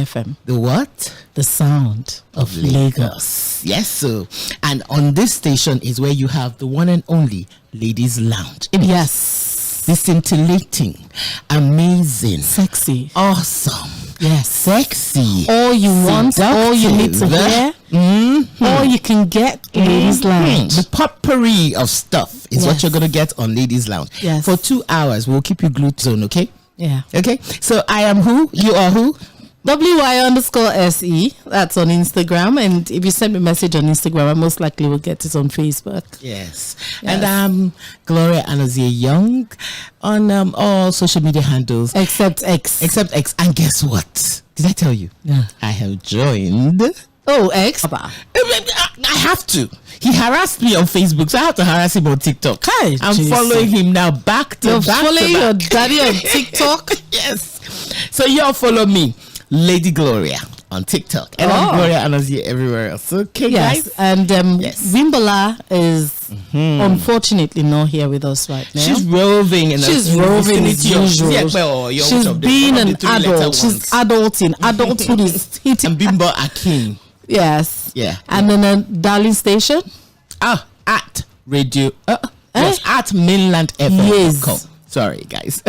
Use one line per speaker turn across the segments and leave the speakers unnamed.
FM.
The what?
The sound of Lagos.
Yes, so. And on this station is where you have the one and only Ladies Lounge.
Yes.
The scintillating, amazing,
sexy,
awesome,
yes,
sexy,
all you want, all you need to hear, all you can get, Ladies Lounge.
The potpourri of stuff is what you're going to get on Ladies Lounge.
Yes.
For 2 hours, we'll keep you glued to zone, okay?
Yeah.
Okay, so I am who? You are who?
WY_SE. That's on Instagram. And if you send me a message on Instagram, I most likely will get it on Facebook.
Yes. And I'm Gloria Anazie Young on all social media handles.
Except X.
And guess what? Did I tell you?
Yeah.
I have joined.
Oh, X.
I have to. He harassed me on Facebook, so I have to harass him on TikTok.
Hi,
I'm following him now back to back.
You're following your daddy on TikTok?
Yes. So y'all follow me, Lady Gloria, on TikTok. And I'm Gloria Anazie everywhere else. Okay,
yes.
guys?
And Wimbola is unfortunately not here with us right now.
She's roving
as usual. She's being an adult. She's adulting. Adulthood is hitting.
And Bimbo Akin.
Yes.
Yeah.
And then a darling station.
At radio. Yes, at mainland FM.
Yes.
Sorry, guys.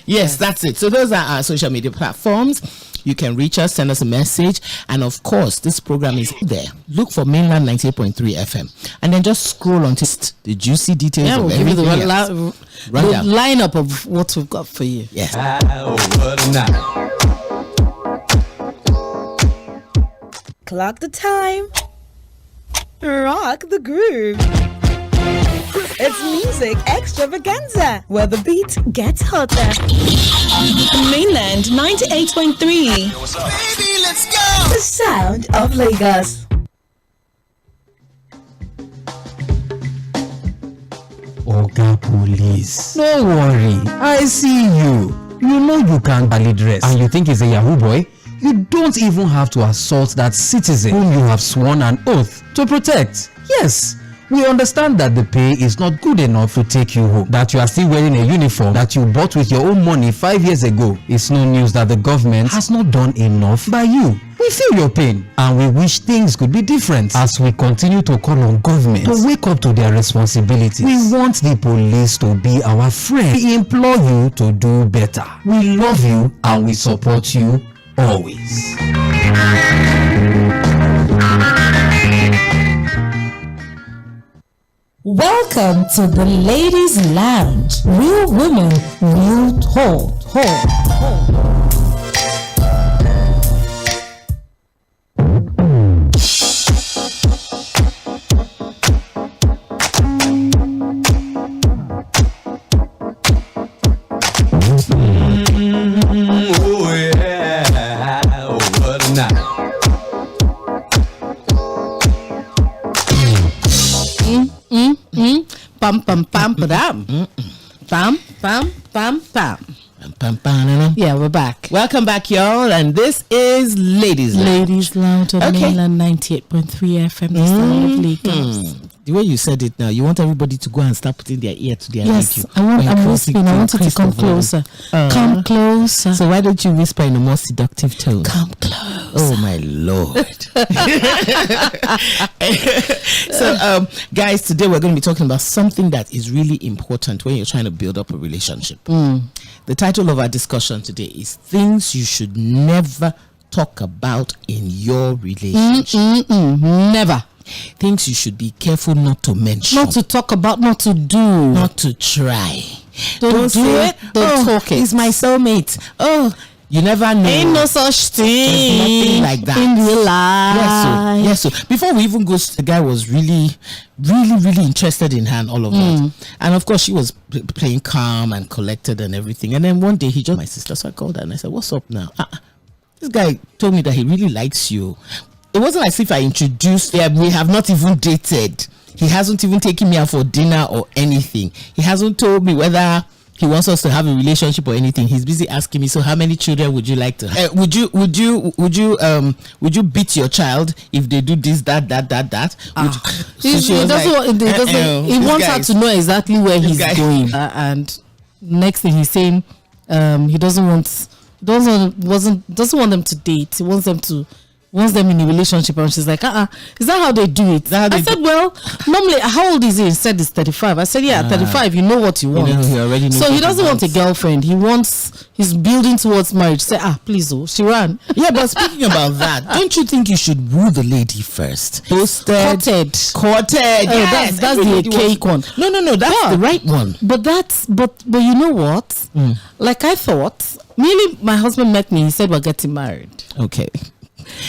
Yes, that's it. So those are our social media platforms. You can reach us, send us a message. And of course, this program is there. Look for mainland 98.3 FM. And then just scroll on to the juicy details of
we'll
everything.
Give you the lineup of what we've got for you.
Yes.
Clock the time. Rock the groove. It's music extravaganza, where the beat gets hotter. Mainland 98.3.
Baby, let's go!
The sound of Lagos.
Oga Police. No worry, I see you. You know you can't badly dress. And you think he's a Yahoo boy? You don't even have to assault that citizen whom you have sworn an oath to protect. Yes. We understand that the pay is not good enough to take you home, that you are still wearing a uniform that you bought with your own money 5 years ago. It's no news that the government has not done enough by you. We feel your pain and we wish things could be different as we continue to call on government to wake up to their responsibilities. We want the police to be our friend. We implore you to do better. We love you and we support you always.
Welcome to the Ladies Lounge. Real women, real talk.
Pam pam pam padam. Pam pam pam pam. Yeah, we're back.
Welcome back, y'all, and this is Ladies Lounge.
Ladies Lounge on mainland 98.3 FM. The sound of Lagos.
The way you said it now, you want everybody to go and start putting their ear to their radio.
Yes, I'm whispering. I want you to come closer. Come closer.
So why don't you whisper in a more seductive tone?
Come closer.
Oh my Lord. So, guys, today we're going to be talking about something that is really important when you're trying to build up a relationship. The title of our discussion today is Things You Should Never Talk About in Your Relationship.
Never.
Things you should be careful not to mention.
Not to talk about, not to do.
Not to try.
Don't do it. Don't talk it.
He's my soulmate. Oh, you never know.
Ain't no such thing.
There's nothing like that.
In real life.
Yes, so before we even go, the guy was really interested in her and all of that. And of course, she was playing calm and collected and everything. And then one day he joined my sister, so I called her and I said, "What's up now? This guy told me that he really likes you." It wasn't as if I introduced him. We have not even dated. He hasn't even taken me out for dinner or anything. He hasn't told me whether he wants us to have a relationship or anything. He's busy asking me, so how many children would you like to have? Would you beat your child if they do this, that?
He wants her to know exactly where he's going. And next thing he's saying, he doesn't want doesn't want them to date. He wants them in a relationship, and she's like, is that how they do it? I said, well, normally, how old is he? He said he's 35. I said, yeah, 35, you know what you want.
He already knows.
So he doesn't want a girlfriend. He's building towards marriage. Say, please, she ran.
Yeah, but speaking about that, don't you think you should woo the lady first?
Courted.
Yes,
that's the cake one.
No, that's the right one.
But you know what? Like I thought, merely my husband met me, he said we're getting married.
Okay.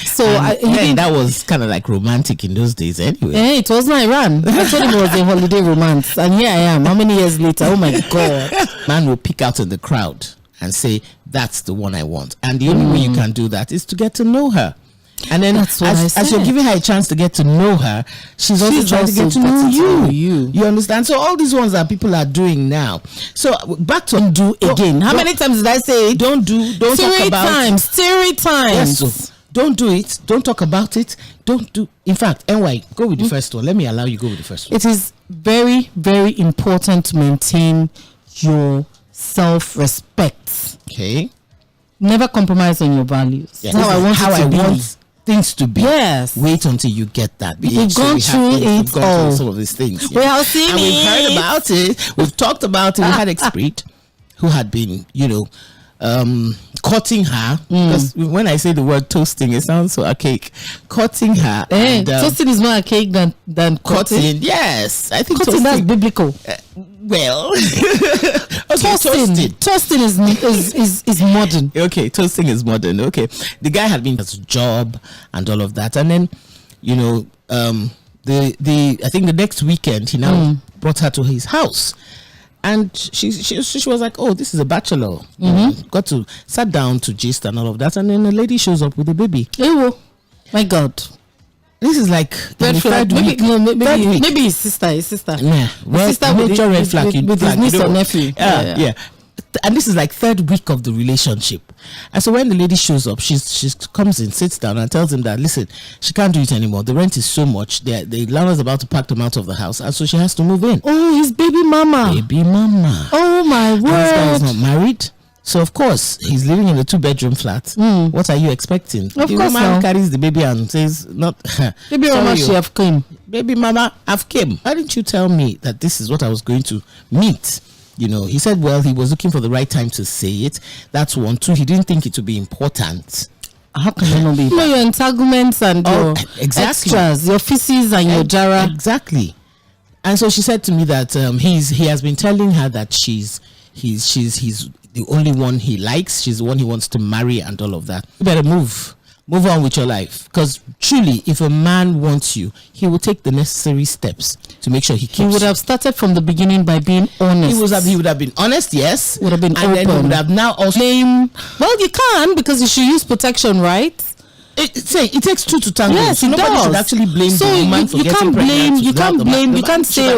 So
that was kind of like romantic in those days anyway.
Yeah, it wasn't Iran. I told him it was a holiday romance. And here I am. How many years later? Oh my God.
Man will pick out in the crowd and say, that's the one I want. And the only way you can do that is to get to know her. And then as you're giving her a chance to get to know her, she's also trying to get to know you. You understand? So all these ones that people are doing now. So back to do again. How many times did I say don't talk about?
Three times.
Yes, so don't do it. Don't talk about it. Don't do. In fact, NY, go with the first one. Let me allow you go with the first one.
It is very, very important to maintain your self-respect.
Okay.
Never compromise on your values.
Yes.
That's how I want
things to be.
Yes.
Wait until you get that.
We've gone through
some of these things.
Yeah. Well, see,
and we've heard about it. We've talked about it. We had Expert who had been, cutting her, because when I say the word toasting, it sounds so archaic. Cutting her.
Toasting is more archaic than cutting.
Yes, I think
cutting, that's biblical. Toasting is modern.
Okay, toasting is modern. Okay, the guy had been at a job and all of that, and then I think the next weekend he now brought her to his house. And she was like, oh, this is a bachelor. Got to sat down to gist and all of that. And then a lady shows up with a baby.
Oh, my God.
This is like
third week. Maybe his sister.
Yeah. Well, sister with
red flag. With his niece or nephew.
Yeah. And this is like third week of the relationship. And so when the lady shows up, she comes in, sits down and tells him that, listen, she can't do it anymore. The rent is so much. The landlord's about to pack them out of the house. And so she has to move in.
Oh, his baby mama. Oh, my word.
This guy is not married. So, of course, he's living in a 2-bedroom flat. What are you expecting?
Of
the
course
woman carries the baby and says,
baby mama, she have come.
Baby mama, have came. Why didn't you tell me that this is what I was going to meet? He said, well, he was looking for the right time to say it. That's one. Two, he didn't think it would be important.
How can it not be? Your entanglements and your extras, your feces and your jara.
Exactly. And so she said to me that he has been telling her that he's the only one he likes. She's the one he wants to marry and all of that. You better move on with your life, because truly, if a man wants you, he will take the necessary steps to make sure he keeps.
He would have started from the beginning by being honest.
He would have been honest, yes.
Would have been
and
open.
Then he would have now also
well, you can, because you should use protection, right?
It takes two to tango.
Yes,
so nobody should actually blame the woman for getting pregnant.
You can't say,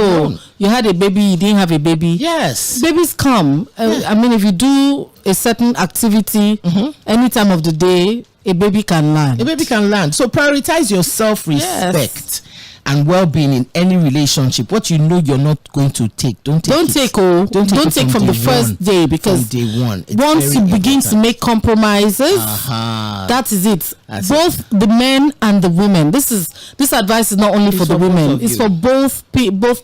you had a baby, you didn't have a baby.
Yes,
babies come. I mean, if you do a certain activity any time of the day, a baby can land. So prioritize your self-respect and well-being in any relationship. What you know you're not going to take, don't take from the first day, because
day one.
Once you begin to make compromises, that is it. Both the men and the women. This advice is not only for the women; it's for both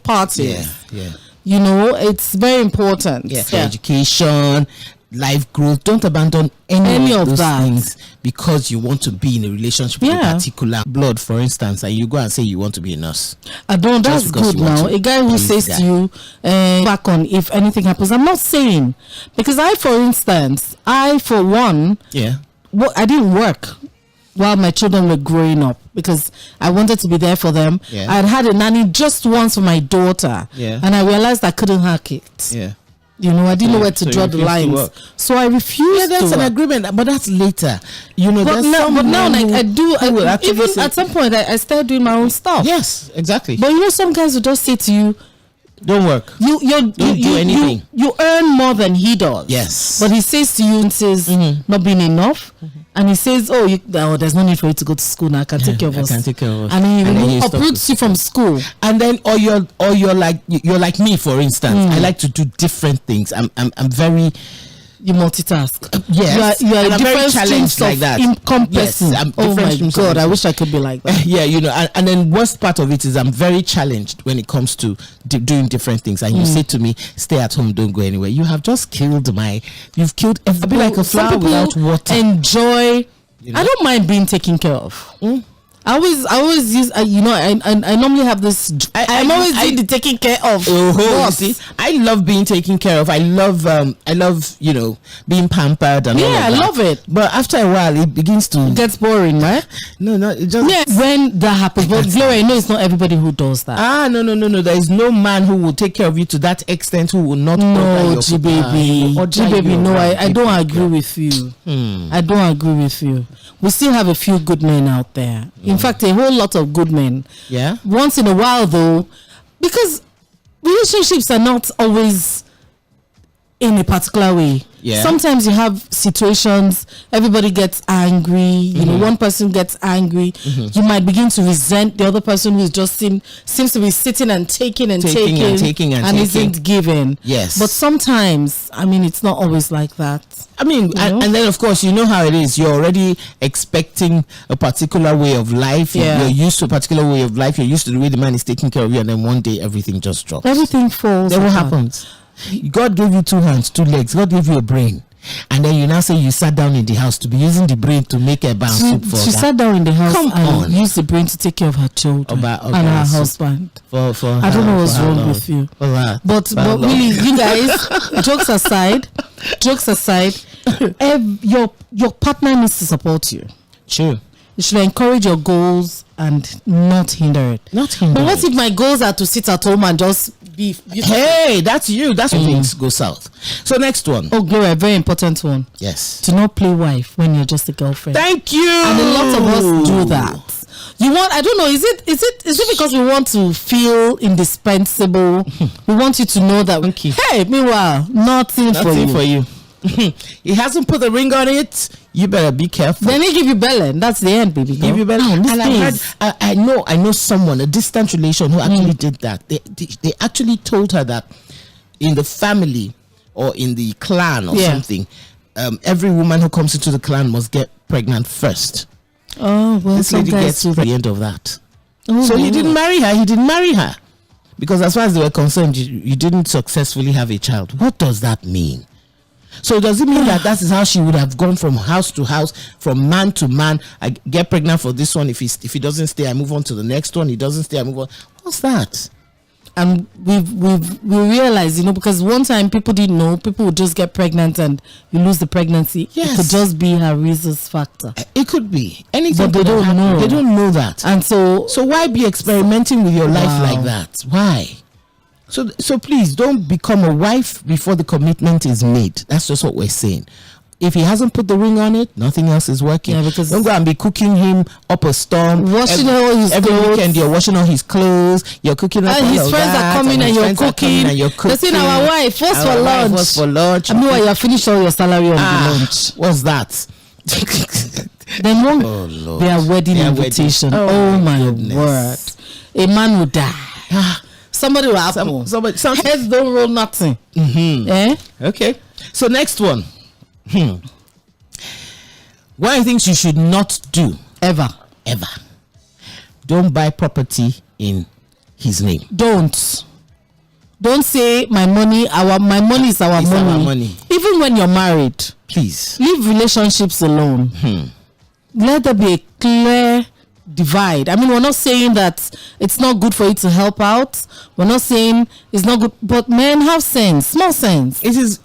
parties.
Yeah.
It's very important.
Yeah. For education, life growth. Don't abandon any of those things because you want to be in a relationship with a particular blood, for instance, and you go and say you want to be a nurse.
That's good now. A guy who says to you, back on if anything happens. I'm not saying, because I for one, I didn't work while my children were growing up, because I wanted to be there for them. I had a nanny just once for my daughter, and I realized I couldn't hack it. I didn't know where to draw the lines, so I refused.
That's an agreement, but that's later.
But now, like I do. Even at some point, I started doing my own stuff.
Yes, exactly.
But some guys will just say to you,
"Don't work.
Don't do anything. You earn more than he does."
Yes.
But he says to you, and says not being enough. And he says, there's no need for you to go to school now. I can take care of us. And he uproots you from school.
And then, or you're like me, for instance. I like to do different things. I'm very,
you multitask.
Yes,
you are
and
a
I'm very
different
challenged
streams
like
of
that.
income
Yes,
person.
I'm
Oh my
different
God, I
streams.
wish I could be like that.
Yeah, and then worst part of it is I'm very challenged when it comes to doing different things. And you say to me, stay at home, don't go anywhere. You have just killed you've killed every, be like a
Some
flower
people
without water.
enjoy. I don't mind being taken care of. I always use, I normally have this. I'm always doing the taking care of.
You see, I love being taken care of. I love being pampered and all of
Yeah, I
that.
love it.
But after a while, it begins to
It gets boring, right?
No, it just
When that happens, but Gloria, I know it's not everybody who does that.
No. There is no man who will take care of you to that extent who will not.
No, G baby, no, I don't agree with you. I don't agree with you. We still have a few good men out there. In fact, a whole lot of good men.
Yeah.
Once in a while, though, because relationships are not always in a particular way.
Yeah.
Sometimes you have situations, everybody gets angry, you know, one person gets angry, you might begin to resent the other person who just seems to be sitting and taking and isn't giving.
Yes.
But sometimes, I mean, it's not always like that.
I mean, and then of course, you know how it is. You're already expecting a particular way of life.
Yeah.
You're used to a particular way of life. You're used to the way the man is taking care of you, and then one day everything just drops.
Everything falls.
Then what
apart.
happens? God gave you 2 hands, 2 legs. God gave you a brain. And then you now say you sat down in the house to be using the brain to make a bound soup for
She
that.
sat down in the house
Come
and
on.
used the brain to take care of her children and her husband.
For
I don't know what's wrong with you. But really, you guys, jokes aside, your partner needs to support you.
True.
You should encourage your goals and not hinder it. But what if my goals are to sit at home and just be beautiful?
Hey, that's you. That's when things go south. So next one.
Oh, Gloria, very important one.
Yes.
To not play wife when you're just a girlfriend.
Thank you.
And a lot of us do that. I don't know, is it because we want to feel indispensable? We want you to know that, hey, meanwhile, nothing for you.
He hasn't put the ring on it. You better be careful.
Then he give you belly. That's the end, baby.
Give you belly. And I know someone, a distant relation, who actually did that. They actually told her that in the family or in the clan or something, every woman who comes into the clan must get pregnant first.
Oh, well,
this lady gets to the end of that. So he didn't marry her. He didn't marry her because, as far as they were concerned, you didn't successfully have a child. What does that mean? So does it mean that is how she would have gone from house to house, from man to man? I get pregnant for this one. If he doesn't stay, I move on to the next one. He doesn't stay, I move on. What's that?
And we realized, because one time people didn't know, people would just get pregnant and you lose the pregnancy.
Yes.
It could just be her rhesus factor.
It could be anything.
But they don't know.
They don't know that.
And so
why be experimenting with your life like that? Why? So please don't become a wife before the commitment is made. That's just what we're saying. If he hasn't put the ring on it, nothing else is working.
Yeah, because
don't go and be cooking him up a storm.
Washing all his
every
clothes.
weekend you're washing all his clothes. You're cooking up
and
all
his
of
friends
that,
are coming and you're cooking. They're saying, our wife, what's for lunch?
What's for lunch?
I mean, you have finished all your salary on the lunch.
What's that?
Then their wedding invitation. Oh my word. A man would die. Somebody will happen. Some heads don't roll nothing.
Okay. So next one. One of the things you should not do ever. Don't buy property in his name.
Don't say my money is our money. Even when you're married,
please
leave relationships alone. Let there be a clear divide. I mean, we're not saying that it's not good for you to help out. We're not saying it's not good, but men have sense, small sense.
It is,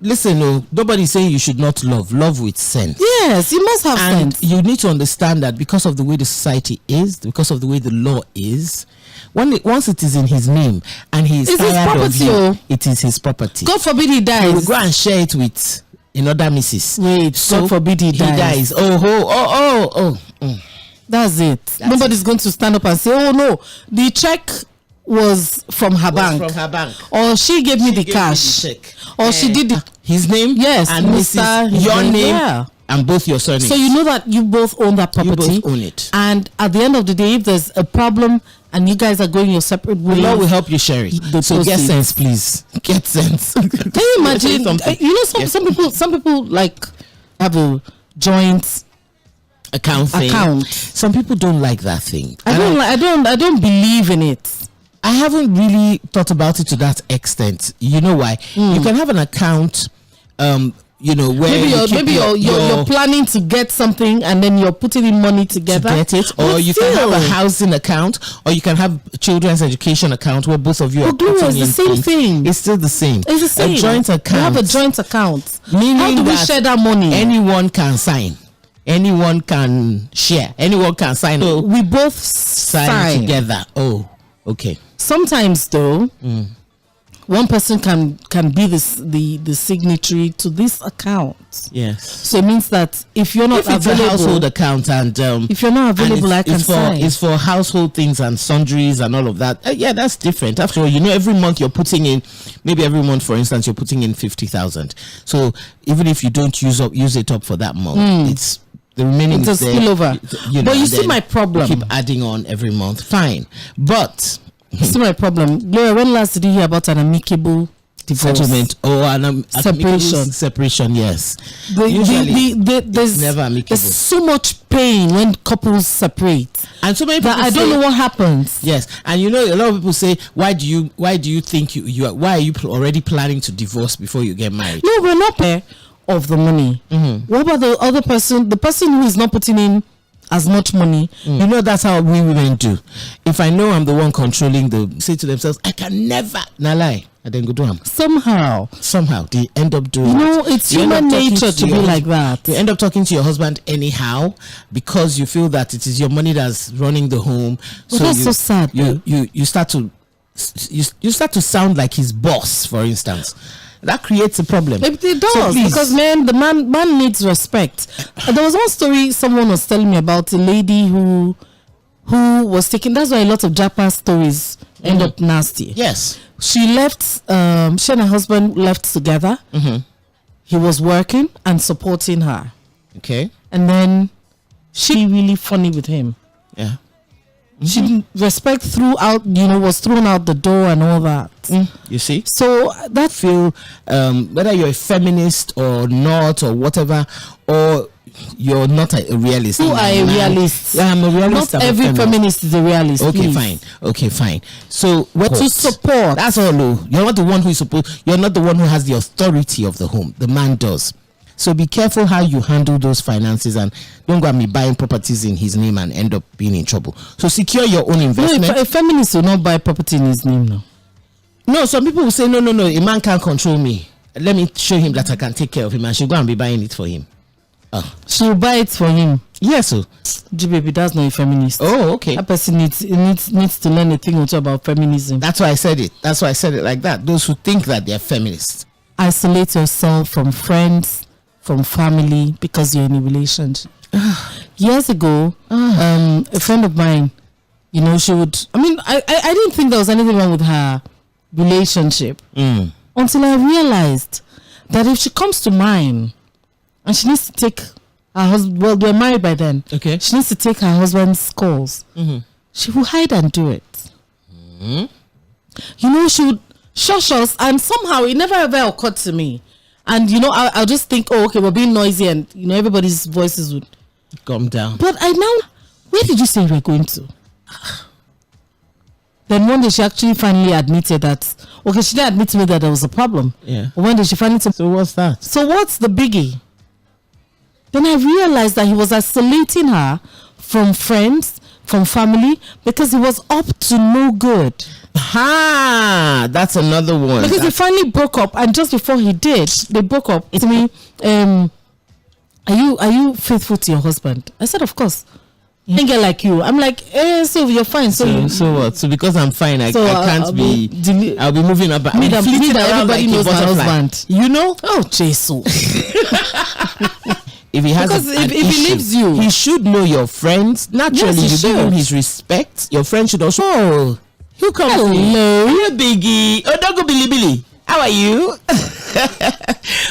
listen, nobody's saying you should not love with sense.
Yes, you must have sense.
You need to understand that because of the way the society is, because of the way the law is, once it is in his name and he's tired of you, it is his property.
God forbid he dies.
He will go and share it with another missus.
Wait, so God forbid he dies. That's it. Nobody's going to stand up and say, oh no, the check was from her bank. Or she gave me the cash. Or she did
his name,
yes,
and Mrs. Your name. And both your surnames.
So you know that you both own that property.
You both own it.
And at the end of the day, if there's a problem and you guys are going your separate ways,
the law will help you share it. So get sense, please. Get sense.
Can you imagine? You know, some people like have a joint
account thing. Some people don't like that thing.
I don't believe in it.
I haven't really thought about it to that extent. You know why? You can have an account, you know, where
maybe you're planning to get something and then you're putting in money together
to get it, or you can have a housing account, or you can have a children's education account where both of you are putting in
the same thing.
It's still the same.
It's the same.
A joint account.
You have a joint account.
Meaning
how do we share that money?
Anyone can sign. Anyone can share. Anyone can sign.
So we both sign
together. Oh, okay.
Sometimes though, one person can be the signatory to this account.
Yes.
So it means that if you're not available,
it's a household account, and
if you're not available, I can sign.
It's for household things and sundries and all of that. Yeah, that's different. After all, you know, every month you're putting in, maybe every month, for instance, you're putting in 50,000. So even if you don't use it up for that month, it's the remaining.
It's a spillover.
You know,
but you see my problem.
Keep adding on every month. Fine, but.
See my problem, Gloria. When last did you hear about an amicable divorce?
Settlement or an separation? Yes.
There's never amicable. There's so much pain when couples separate,
and so many people
I don't know what happens.
Yes, and you know, a lot of people say, why do you think why are you already planning to divorce before you get married?
No, we're not there of the money. What about the other person? The person who is not putting in as much money.
You know, that's how we women do. If I know I'm the one controlling, say to themselves, I can never lie, and then go do them.
Somehow they
end up doing.
You know, it's human nature to be like that.
You end up talking to your husband anyhow because you feel that it is your money that's running the home.
So that's so sad.
You start to sound like his boss, for instance. That creates a problem.
It does, because the man needs respect. There was one story someone was telling me about, a lady who was taking. That's why a lot of Japa stories end up nasty.
Yes,
she left. She and her husband left together. He was working and supporting her.
Okay,
and then she really funny with him.
Yeah.
She didn't respect throughout, was thrown out the door and all that.
You see?
So that
feel whether you're a feminist or not or whatever, or you're not a realist.
Who are a realist?
Yeah, I'm a realist.
Not every feminist is a realist.
Okay,
please.
fine. So what
to support?
That's all. You're not the one who is supposed. You're not the one who has the authority of the home. The man does. So be careful how you handle those finances, and don't go and be buying properties in his name and end up being in trouble. So secure your own investment.
No, a feminist will not buy property in his name now.
No, some people will say, no, a man can't control me. Let me show him that I can take care of him, and she'll go and be buying it for him.
She'll buy it for him.
Yes, sir.
Baby, that's not a feminist.
Oh, okay.
That person needs to learn a thing or two about feminism.
That's why I said it. That's why I said it like that. Those who think that they're feminists. Isolate
yourself from friends, from family, because you're in a relationship. Years ago, a friend of mine, she would. I didn't think there was anything wrong with her relationship until I realized that if she comes to mine and she needs to take her husband, well, they're married by then.
Okay.
She needs to take her husband's calls. She will hide and do it. She would shush us, and somehow it never ever occurred to me. And I'll just think, oh, okay, we're being noisy, and everybody's voices would
calm down.
But where did you say you were going to? Then one day she actually finally admitted that. Okay, she didn't admit to me that there was a problem.
Yeah.
But one day she finally said,
so what's that?
So what's the biggie? Then I realized that he was isolating her from friends, from family, because he was up to no good.
That's another one.
Because he finally broke up, and just before he did, they broke up. To me, are you faithful to your husband? I said, of course. I can't get like you. I'm like, so you're fine. So
what? So because I'm fine, I can't I'll be moving up.
Me that everybody knows my husband. Oh, Jesus.
If he has
if he leaves you,
he should know your friends. Naturally, you give him his respect. Your friend should also. Who comes?
Hello,
biggie. Oh, don't go Billy. How are you?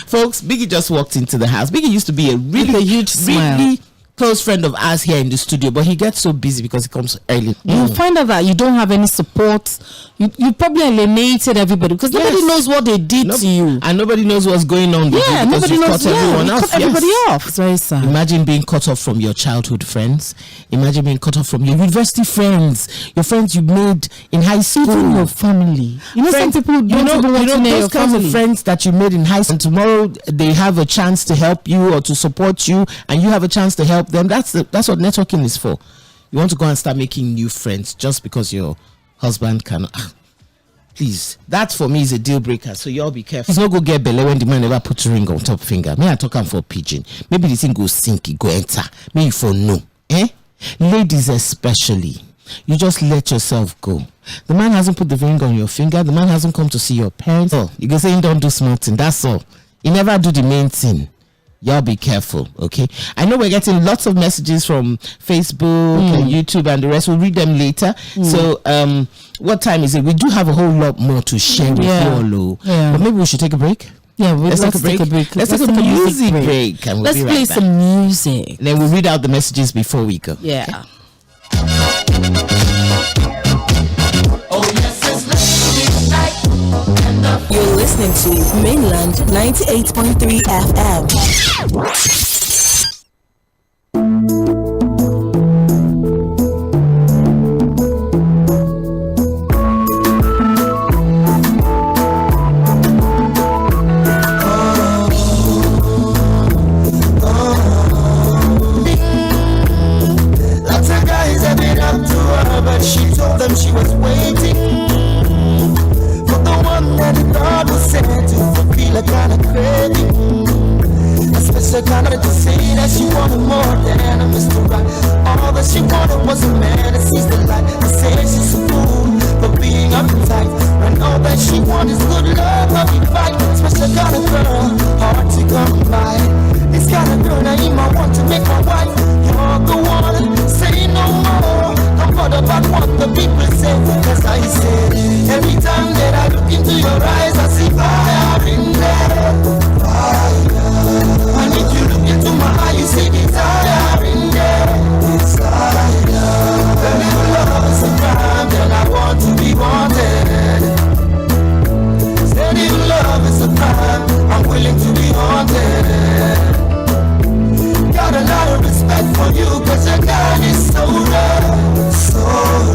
Folks, Biggie just walked into the house. Biggie used to be a huge smile. Close friend of ours here in the studio, but he gets so busy because he comes early.
You find out that you don't have any support. You probably alienated everybody because nobody knows what they did to you,
and nobody knows what's going on with you.
Nobody knows.
Everyone else.
Cut everybody off. It's very sad.
Imagine being cut off from your childhood friends. Imagine being cut off from your university friends, your friends you made in high school,
even your family. You know, some people don't even want to know
those
your
kinds
family.
of friends that you made in high school. And tomorrow they have a chance to help you or to support you, and you have a chance to help them. That's what networking is for. You want to go and start making new friends just because your husband cannot. Please, that for me is a deal breaker. So y'all be careful. Please not go get belly when the man never put a ring on top finger. May I talk him for pigeon? Maybe the thing go sink, it go enter. Maybe for no. Ladies especially, you just let yourself go. The man hasn't put the ring on your finger. The man hasn't come to see your parents. Oh, you can say he don't do small thing. That's all. He never do the main thing. Y'all be careful, okay? I know we're getting lots of messages from Facebook and YouTube and the rest. We'll read them later. So, what time is it? We do have a whole lot more to share with you all. But maybe we should take a break.
Yeah, let's take a break.
Let's take a music break. And we'll
let's play some music.
And then we'll read out the messages before we go.
Yeah.
Okay?
You're listening to Mainland 98.3 FM.
Lots of guys have been up to her, but she told them she was waiting that God was sent to fulfill a kind of craving, a special kind of to say that she wanted more than a Mr. Right. All that she wanted was a man that sees the light, that says she's a fool for being uptight, and all that she wants is good love, loving fight. Special kind of girl, hard to come by. This kind of girl that I want to make my wife. You're the one, say no more. Don't bother about what the people say, cause I said every time that I look into your eyes, I see fire in there. Fire. And if you look into my eye, you see desire in there. Desire. And if love is a crime, then I want to be wanted. Said if love is a crime, I'm willing to be haunted. Got a lot of respect for you, cause your God is so rare, so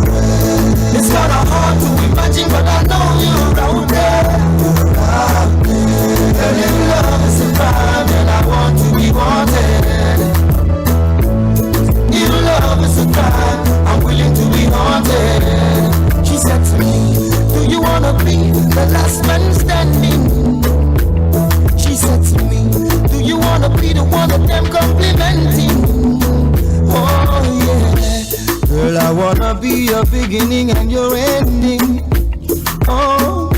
rare. It's kinda hard to imagine, but I know you're out there, you're out there. And if love is a crime, then I want to be wanted. If love is a crime, I'm willing to be haunted. She said to me, do you wanna be the last man standing? She said to me, do you wanna be the one of them complimenting? Oh yeah, girl, I wanna be your beginning and your ending. Oh,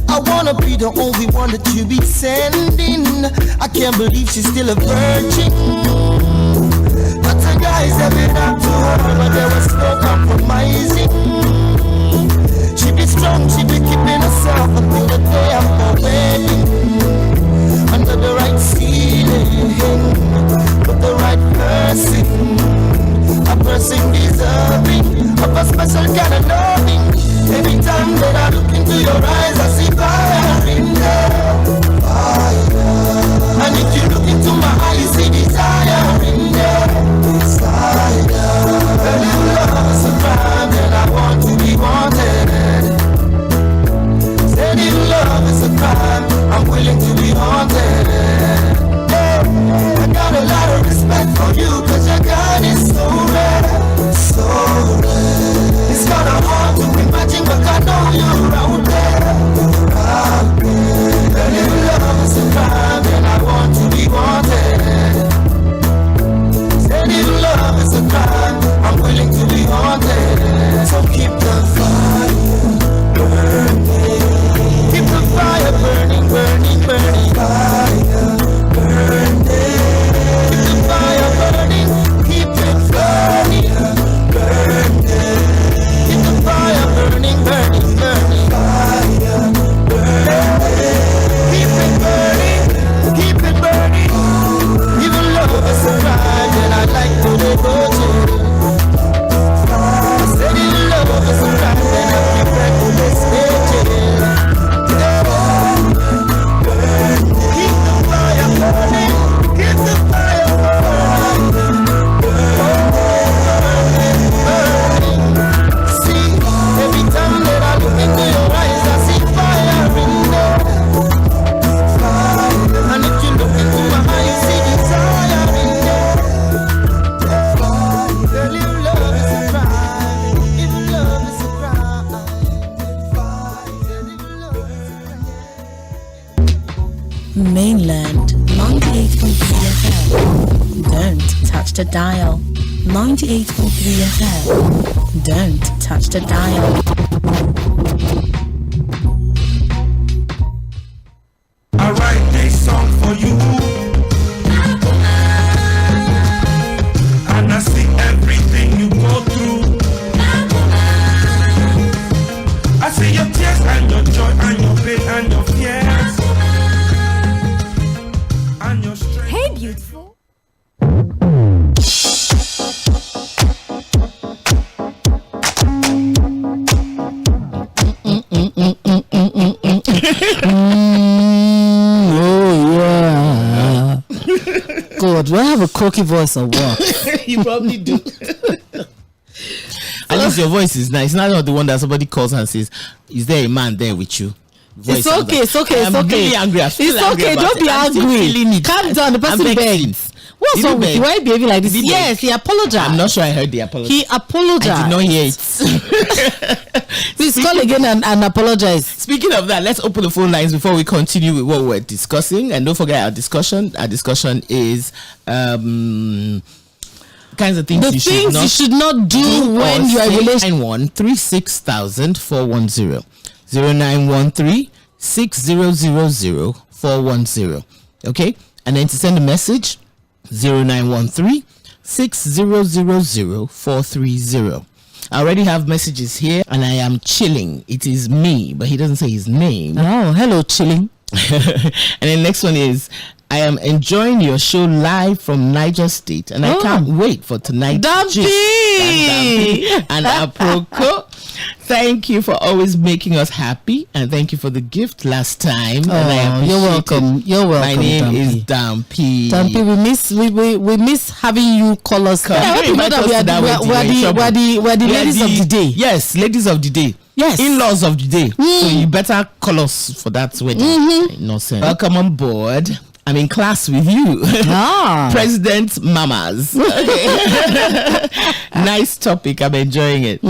I wanna be the only one that you be sending. I can't believe she's still a virgin. Lots of guys have been up to her, but there was no compromising. She be strong, she be keeping herself until the day of her wedding. Under the right ceiling, with the right person, a person deserving of a special kind of loving. Every time that I look into your eyes, I see fire in there. Fire. And if you look into my eyes, you see desire in there. Desire. And if love is a crime, then I want to be wanted. Said if love is a crime, I'm willing to be haunted. Yeah. I got a lot of respect for you, cause your God is so rare, so rare. It's kinda hard to imagine, but I know you're out there, you're out there. And if love is a crime, then I want to be wanted.
dial. 98.3 FM. Don't touch the dial.
I write this song for you, and I see everything you go through. I see your tears and your joy and your pain and your fears and your strength.
Hey, beautiful.
God, do I have a croaky voice or what?
You probably do. At least your voice is nice. It's not the one that somebody calls and says, "Is there a man there with you?"
It's okay, it's okay, it's
I'm
okay.
really angry.
It's okay, don't be angry. Calm down, the person begs. What's wrong with you? Why are you behaving like this? Yes, he apologized.
I'm not sure I heard the apology.
He apologized.
I did not hear it.
Please call again and apologize.
Speaking of that, let's open the phone lines before we continue with what we're discussing. And don't forget our discussion. Our discussion is kinds of things
the things you should not do when you are in relation.
913-600-410 0913-6000410. Okay, and then to send a message 0913-6000430. I already have messages here, and I am chilling. It is me, but he doesn't say his name.
Oh, hello, chilling.
And the next one is, I am enjoying your show live from Niger State, and I can't wait for tonight's
Dampi
and Aproko. Thank you for always making us happy, and thank you for the gift last time. And I appreciate
you're welcome.
it.
You're welcome.
My name
Dampi.
is Dampi.
Dampi, we miss having you call us.
We're
the ladies of the day.
Yes, ladies of the day.
Yes,
in-laws of the day. So you better call us for that wedding. Nonsense. Welcome on board. I'm in class with you. President Mamas. Nice topic. I'm enjoying it.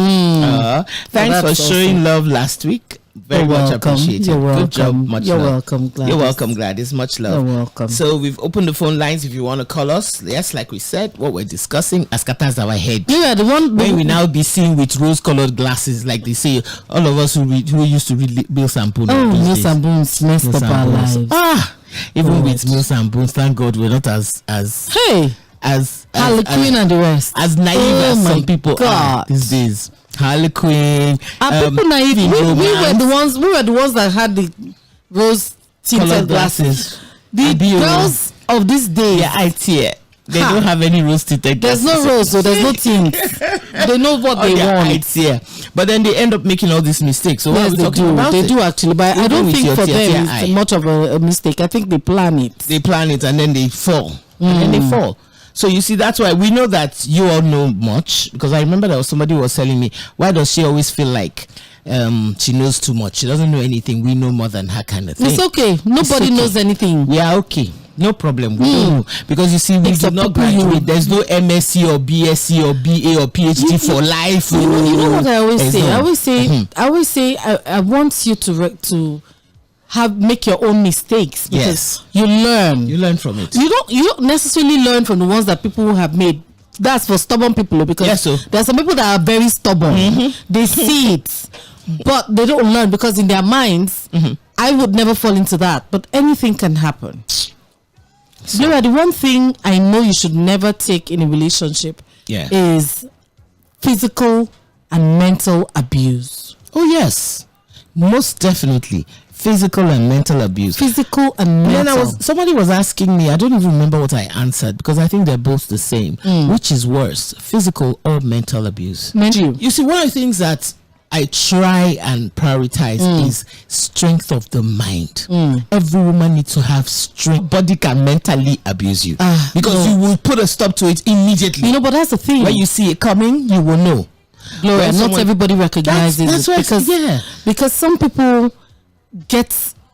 Thanks for showing love last week. Very much appreciated. Good job. Much
You're
love.
welcome, Gladys.
You're welcome, Gladys. Much love.
You're welcome.
So we've opened the phone lines if you want to call us. Yes, like we said, what we're discussing as scatters our head.
Yeah, the one
when we now be seen with rose-colored glasses, like they say, all of us who used to read Mills and Bones.
Oh, Mills and Bones messed up our lives.
Even with Mills and Bones, thank God we're not as
Harlequin and the rest,
as naive as some people are these days. Harlequin,
people naive. We were the ones that had the rose tinted glasses. The girls of this day,
they don't have any rose tinted glasses.
There's no rose, so there's no tint. They know what they want.
But then they end up making all these mistakes. So
yes, they do actually. But I don't think for them it's much of a mistake. I think they plan it.
They plan it and then they fall. And then they fall. So you see, that's why we know that you all know much, because I remember there was somebody who was telling me, why does she always feel like she knows too much? She doesn't know anything. We know more than her, kind of thing.
It's okay. Nobody knows anything.
We are okay. No problem. We don't know. Because you see, we did not graduate. There's no MSc or BSc or BA or PhD for life.
You know what I always say? I always say I want you to make your own mistakes, because you learn
from it.
You don't necessarily learn from the ones that people have made. That's for stubborn people, because there are some people that are very stubborn. They see it, but they don't learn, because in their minds, I would never fall into that, but anything can happen. Gloria, the one thing I know you should never take in a relationship is physical and mental abuse.
Oh yes, most definitely. Physical and mental abuse.
Physical and mental.
Then somebody was asking me, I don't even remember what I answered, because I think they're both the same. Which is worse, physical or mental abuse? You see, one of the things that I try and prioritize is strength of the mind. Every woman needs to have strength. Body can mentally abuse you, because you will put a stop to it immediately.
You know, but that's the thing.
When you see it coming, you will know.
Gloria, not everybody recognizes it, because some people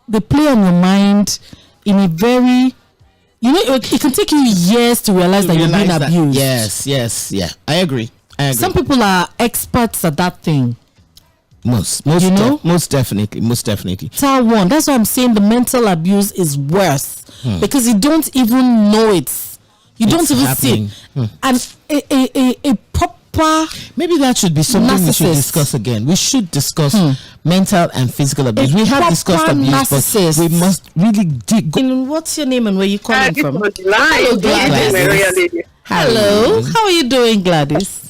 they play on your mind in a very, it can take you years to realize that you're being abused.
Yes, I agree.
Some people are experts at that thing.
Most definitely.
One. That's why I'm saying the mental abuse is worse, because you don't even know it You don't even see it. And a proper,
maybe that should be something we should discuss again. We should discuss mental and physical abuse. We have discussed abuse, but we must really dig.
What's your name and where you calling from?
Hello,
Gladys. Hello, how are you doing, Gladys?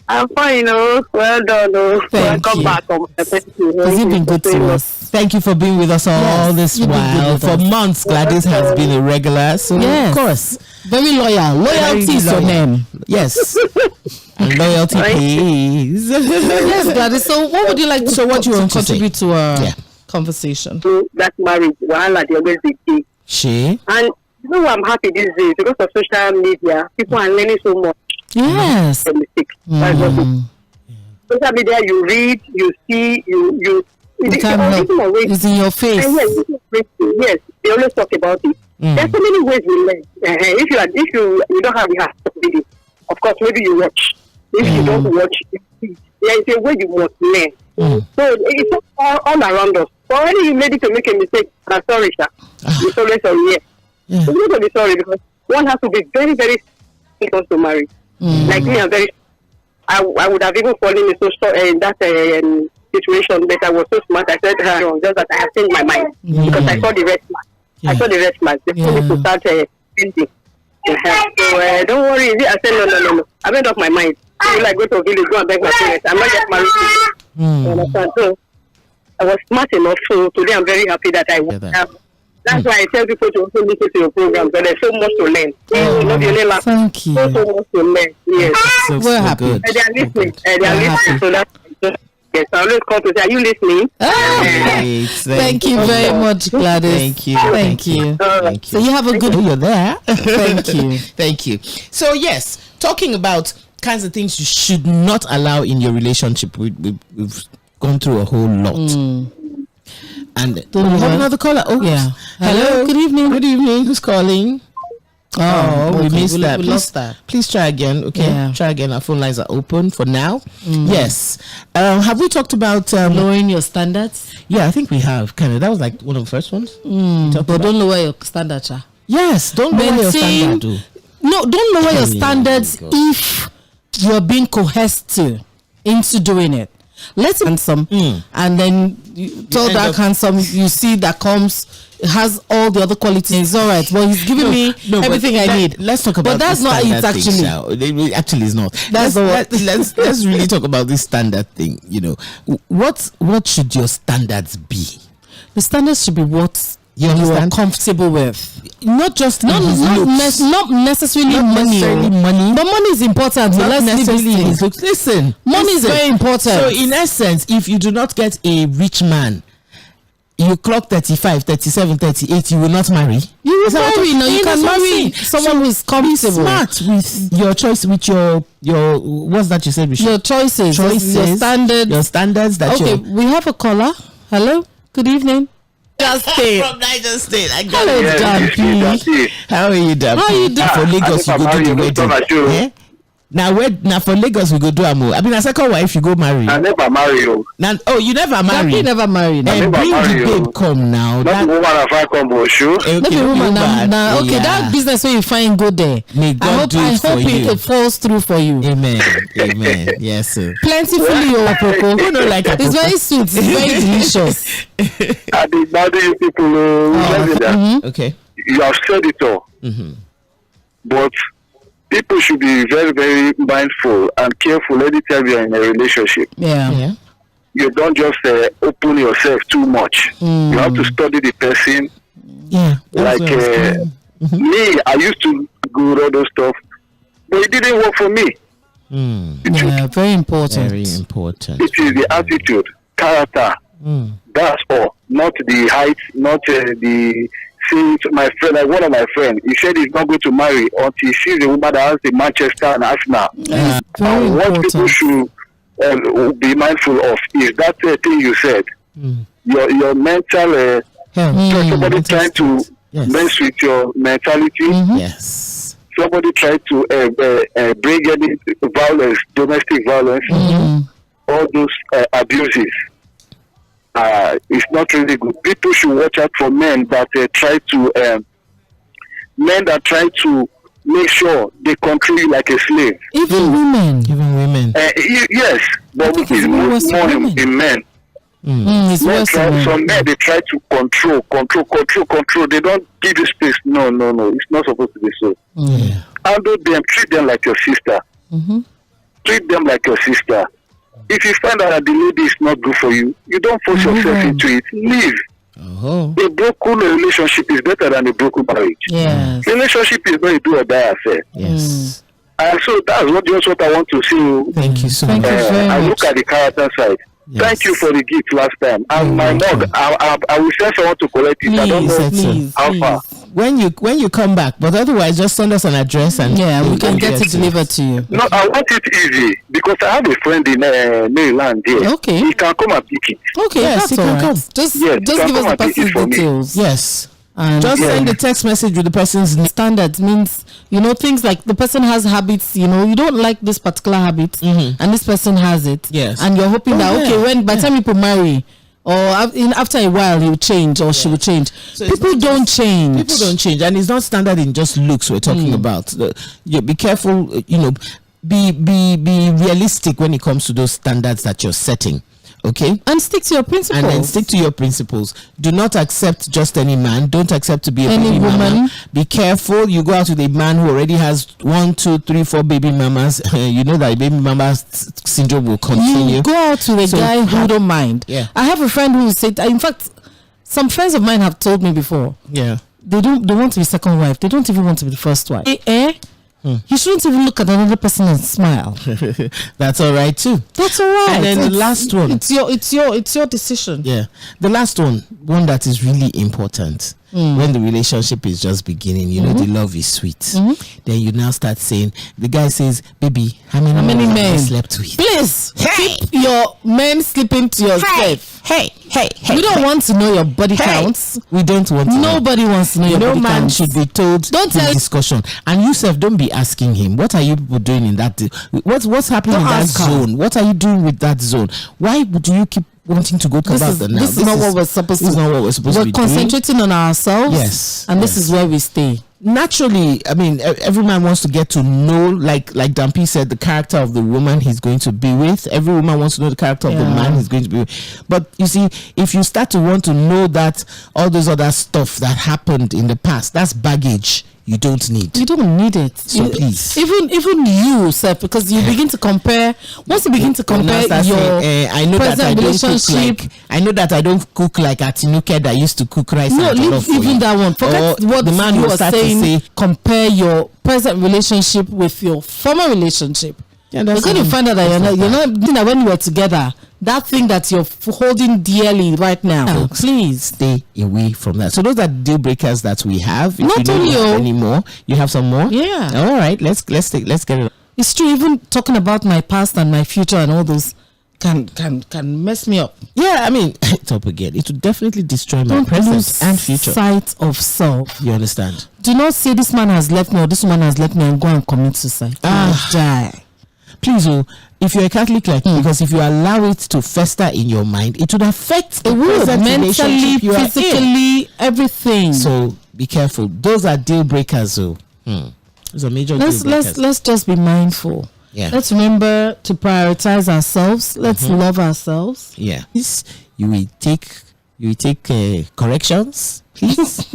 I'm fine, well done. Welcome back.
Has it been good to us?
Thank you for being with us all this while. For months, Gladys has been a regular. So, of course,
very loyal. Loyalty is your name.
Yes. And loyalty pays.
Yes, Gladys. So, what would you like to? So, what do you want to contribute to our conversation?
That marriage, wahala, they always be key.
She.
And you know, I'm happy these days because of social media. People are learning so much.
Yes.
Social media, you read, you see, you
it's in your face.
Yes, they always talk about it. There's so many ways we learn. If you don't have the heart to read it, of course maybe you watch. If you don't watch, there is a way you must learn. So it's all around us. So when you ready to make a mistake, I'm sorry, sir. It's always sorry. It's not to be sorry because one has to be very, very close to marry. Like me, I would have even fallen into that situation, but I was so smart. I said, just that I have changed my mind because I saw the red flag. I saw the red flag. They told me to start painting. So don't worry. I said, no. I made up my mind. I will go to a village, go and beg my parents. I'm not just married. So I was smart enough. So today I'm very happy that I have. That's why I tell people to also listen to your program, but there's so much to learn.
Thank you.
So much to learn. Yes.
We're happy.
And they are listening. So that's yes. I always call to say, are you listening?
Thank
you very much, Gladys.
Thank you.
Thank you. So you have a good.
You're there.
Thank you.
Thank you. So yes, talking about kinds of things you should not allow in your relationship. We've gone through a whole lot. And we have another caller. Oh, yeah.
Hello. Good evening.
Good evening. Who's calling? We missed that.
We lost that.
Please try again. Okay. Yeah. Try again. Our phone lines are open for now. Yes. Have we talked about
lowering your standards?
Yeah, I think we have. Kind of. That was like one of the first ones.
But don't lower your standards.
Yes. Don't lower your standards.
No, don't lower your standards if you're being coerced into doing it. Let's handsome, and then you tell that handsome, you see that comes, it has all the other qualities. All right, well, he's giving me everything I need.
Let's talk about.
But that's not it.
Actually, actually, it's not. Let's really talk about this standard thing. You know, what should your standards be?
The standards should be what you are comfortable with.
Not
necessarily money. But money is important.
Not necessarily his looks. Listen,
money is very important.
So in essence, if you do not get a rich man, you clock 35, 37, 38, you will not marry.
You will marry. No, you can marry someone who is comfortable.
Smart with your choice, with your what's that you said?
Your choices, your standards.
Your standards.
We have a caller. Hello. Good evening.
From Niger State.
Hello, Dampy.
How are you, Dampy?
How are you doing?
For Lagos, you go do the wedding. Yeah? Now for Lagos, we go do amo. I mean, a second wife, you go marry.
I never marry you.
Oh, you never marry?
Dampy never married.
And bring the babe come now.
Not woman if I come, but sure.
Not a woman now. Okay, that business where you find go there.
May God do it for you.
I hope it falls through for you.
Amen. Yes, sir.
Plentifully, your apropos.
Who don't like apropos?
It's very sweet. It's very delicious.
I did not do people.
Okay.
You have said it all. But people should be very, very mindful and careful anytime you're in a relationship.
Yeah.
You don't just open yourself too much. You have to study the person.
Yeah.
Like me, I used to go all those stuff, but it didn't work for me.
Yeah, very important.
Very important.
It is the attitude, character. That's all. Not the height, not the... See, my friend, like one of my friends, he said he's not going to marry until he sees a woman that has the Manchester and Arsenal. And what people should be mindful of is that thing you said. Your mental... somebody trying to mess with your mentality.
Yes.
Somebody trying to bring any violence, domestic violence, all those abuses. It's not really good. People should watch out for men that try to make sure they control you like a slave.
Even women.
Yes, but it's more in men. Some men, they try to control. They don't give you space. No. It's not supposed to be so. Handle them, treat them like your sister. Treat them like your sister. If you find out that the lady is not good for you, you don't force yourself into it. Leave. A broken relationship is better than a broken marriage.
Yes.
Relationship is not a do or die affair.
Yes.
And so that's just what I want to see.
Thank you so much.
I look at the character side. Yes. Thank you for the gift last time. And my mug, I will send someone to collect it. I don't know how far.
When you come back, but otherwise just send us an address and
we can get it delivered to you.
No, I want it easy because I have a friend in Maryland here.
Okay.
He can come and pick it.
Okay, yes, that's all right. Just give us the person's details.
Yes. And just send the text message with the person's name.
Standards means, things like the person has habits, you don't like this particular habit, and this person has it.
Yes.
And you're hoping that, by the time people marry, or after a while he will change or she will change. So people don't change.
People don't change. And it's not standard in just looks we're talking about. Be careful, be realistic when it comes to those standards that you're setting. Okay,
and stick to your principles.
And then stick to your principles. Do not accept just any man. Don't accept to be
any woman.
Mama. Be careful. You go out with a man who already has 1, 2, 3, 4 baby mamas. You know that baby mama syndrome will continue.
You go out with a guy who don't mind.
Yeah.
I have a friend who said. In fact, some friends of mine have told me before.
Yeah.
They want to be second wife. They don't even want to be the first wife. You shouldn't even look at another person and smile.
That's all right too.
That's all right.
And then the last one.
It's your decision.
Yeah. The last one that is really important. When the relationship is just beginning, the love is sweet. Then you now start saying, the guy says, baby, how many men have you slept with?
Please keep your men sleeping to yourself.
Hey.
We don't want to know your body counts.
We don't want to.
Nobody wants to know your body counts.
No man should be told.
Don't tell
discussion. And you self, don't be asking him, what are you people doing in that? What's happening in that zone? What are you doing with that zone? Why would you keep wanting to go about that now?
This is not what we're supposed to do. We're concentrating on ourselves.
Yes.
And this is where we stay.
Naturally, I mean, every man wants to get to know, like Dampi said, the character of the woman he's going to be with. Every woman wants to know the character of the man he's going to be with. But you see, if you start to want to know that all those other stuff that happened in the past, that's baggage you don't need.
You don't need it.
So please.
Even you, Seth, because you begin to compare. Once you begin to compare your
I know that I
relationship.
I know that I don't cook like Atinuke that used to cook rice.
No, leave even that one. Forget what the man was saying. Compare your present relationship with your former relationship. You're going to find out that you're not when you were together. That thing that you're holding dearly right now, please
stay away from that. So those are deal breakers that we have. If
not
you
only
don't have any more, you have some more.
Yeah.
All right. Let's get it.
It's true. Even talking about my past and my future and all those can mess me up.
Yeah. I mean, it's up again. It will definitely destroy my present and future.
Sight of self.
You understand?
Do not say this man has left me or this woman has left me and go and commit suicide.
Please, if you're a Catholic like me, because if you allow it to fester in your mind, it would affect the
mentally, physically, everything.
So be careful. Those are deal breakers. Those are major deal breakers.
Let's just be mindful.
Yeah.
Let's remember to prioritize ourselves. Let's love ourselves.
Yeah. You will take corrections, please.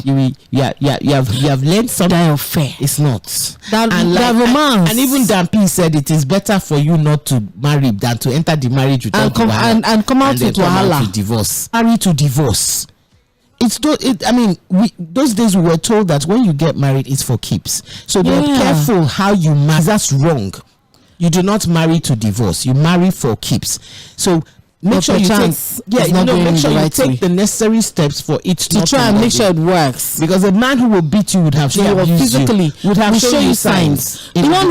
You have learned something unfair. It's not
that romance.
And even Dampi said it is better for you not to marry than to enter the marriage without
and come out with wahala.
Divorce. Marry to divorce. Those days we were told that when you get married, it's for keeps. So be careful how you marry. That's wrong. You do not marry to divorce. You marry for keeps. So make sure you take the necessary steps for it
to try and make sure it works.
Because the man who will beat you would have physically
would have show you signs. The one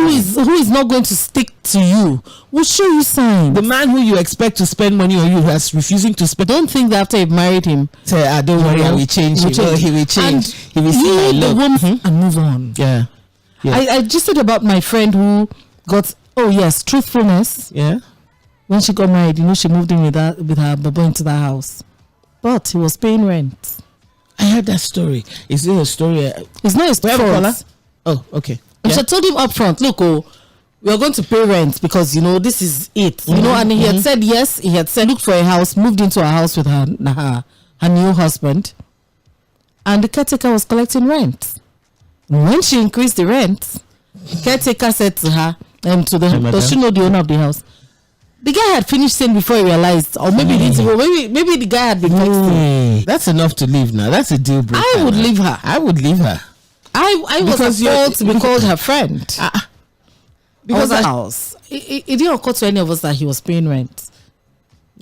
who is not going to stick to you will show you signs.
The man who you expect to spend money on you is refusing to spend.
Don't think that after you've married him,
say, don't worry, I will change him. He will change. He will see
the woman and move on.
Yeah.
I just said about my friend who got truthfulness.
Yeah.
When she got married, she moved in with her baba into the house, but he was paying rent.
I heard that story. Is it a story?
It's not his fault.
Oh, okay.
And she told him up front, look, we are going to pay rent because, this is it. And he had said yes. He had said, look for a house, moved into a house with her new husband. And the caretaker was collecting rent. When she increased the rent, the caretaker said to her, does she know the owner of the house? The guy had finished saying before he realized, or maybe maybe the guy had been texting.
That's enough to leave now. That's a deal breaker.
I would leave her.
I would leave her.
I was appalled to be called her friend. Because the house. It didn't occur to any of us that he was paying rent.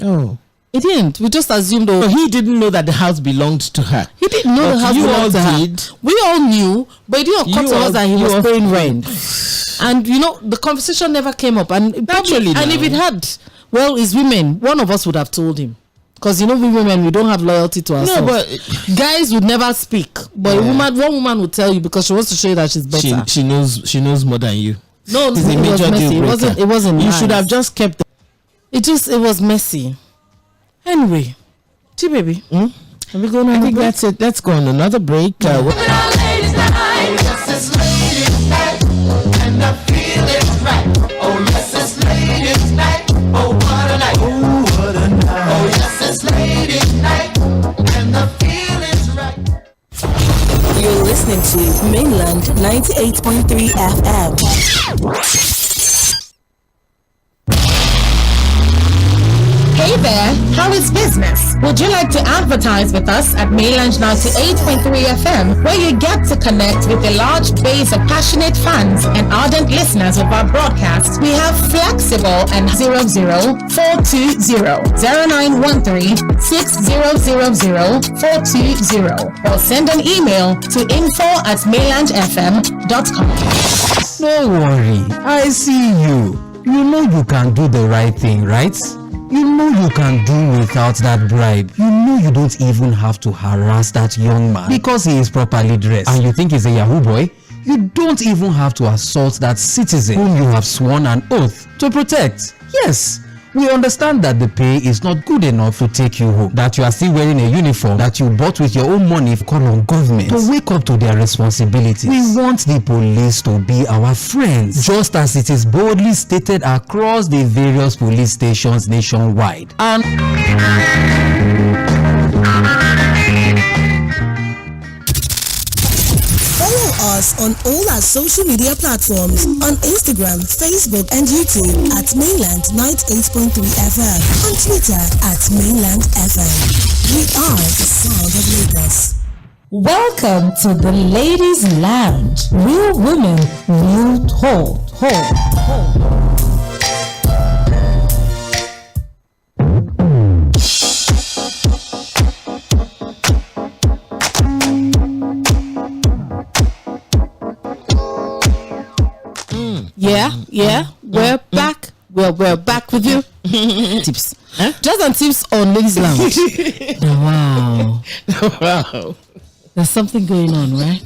Oh.
It didn't. We just assumed.
He didn't know that the house belonged to her.
He didn't know the house belonged to her. We all knew, but it didn't occur to us that he was paying rent. And the conversation never came up. And
naturally,
and if it had, well, it's women. One of us would have told him. Because we women, we don't have loyalty to ourselves. No, but guys would never speak. But one woman would tell you because she wants to show you that she's better.
She knows more than you.
No, it's a major deal breaker. It wasn't.
You should have just kept.
It was messy. Anyway, baby.
Are we going on? I think that's it. Let's go on another break.
You're listening to Mainland 98.3 FM.
Hey there, how is business? Would you like to advertise with us at Mainland 98.3 FM, where you get to connect with a large base of passionate fans and ardent listeners of our broadcast? We have flexible and 00420-0913-6000-420 or send an email to info@mainlandfm.com.
Don't worry, I see you. You know you can do the right thing, right? You know you can do without that bribe. You know you don't even have to harass that young man because he is properly dressed. And you think he's a Yahoo boy? You don't even have to assault that citizen whom you have sworn an oath to protect. Yes, we understand that the pay is not good enough to take you home, that you are still wearing a uniform that you bought with your own money. Call on government to wake up to their responsibilities. We want the police to be our friends, just as it is boldly stated across the various police stations nationwide. And
follow us on all our social media platforms on Instagram, Facebook, and YouTube at Mainland 98.3 FM, on Twitter at Mainland FM. We are the sound of Lagos.
Welcome to the Ladies Lounge. Real women, real talk.
Yeah, we're back. We're back with you. Tips. Huh? Just on tips on Ladies Lounge. Wow. There's something going on, right?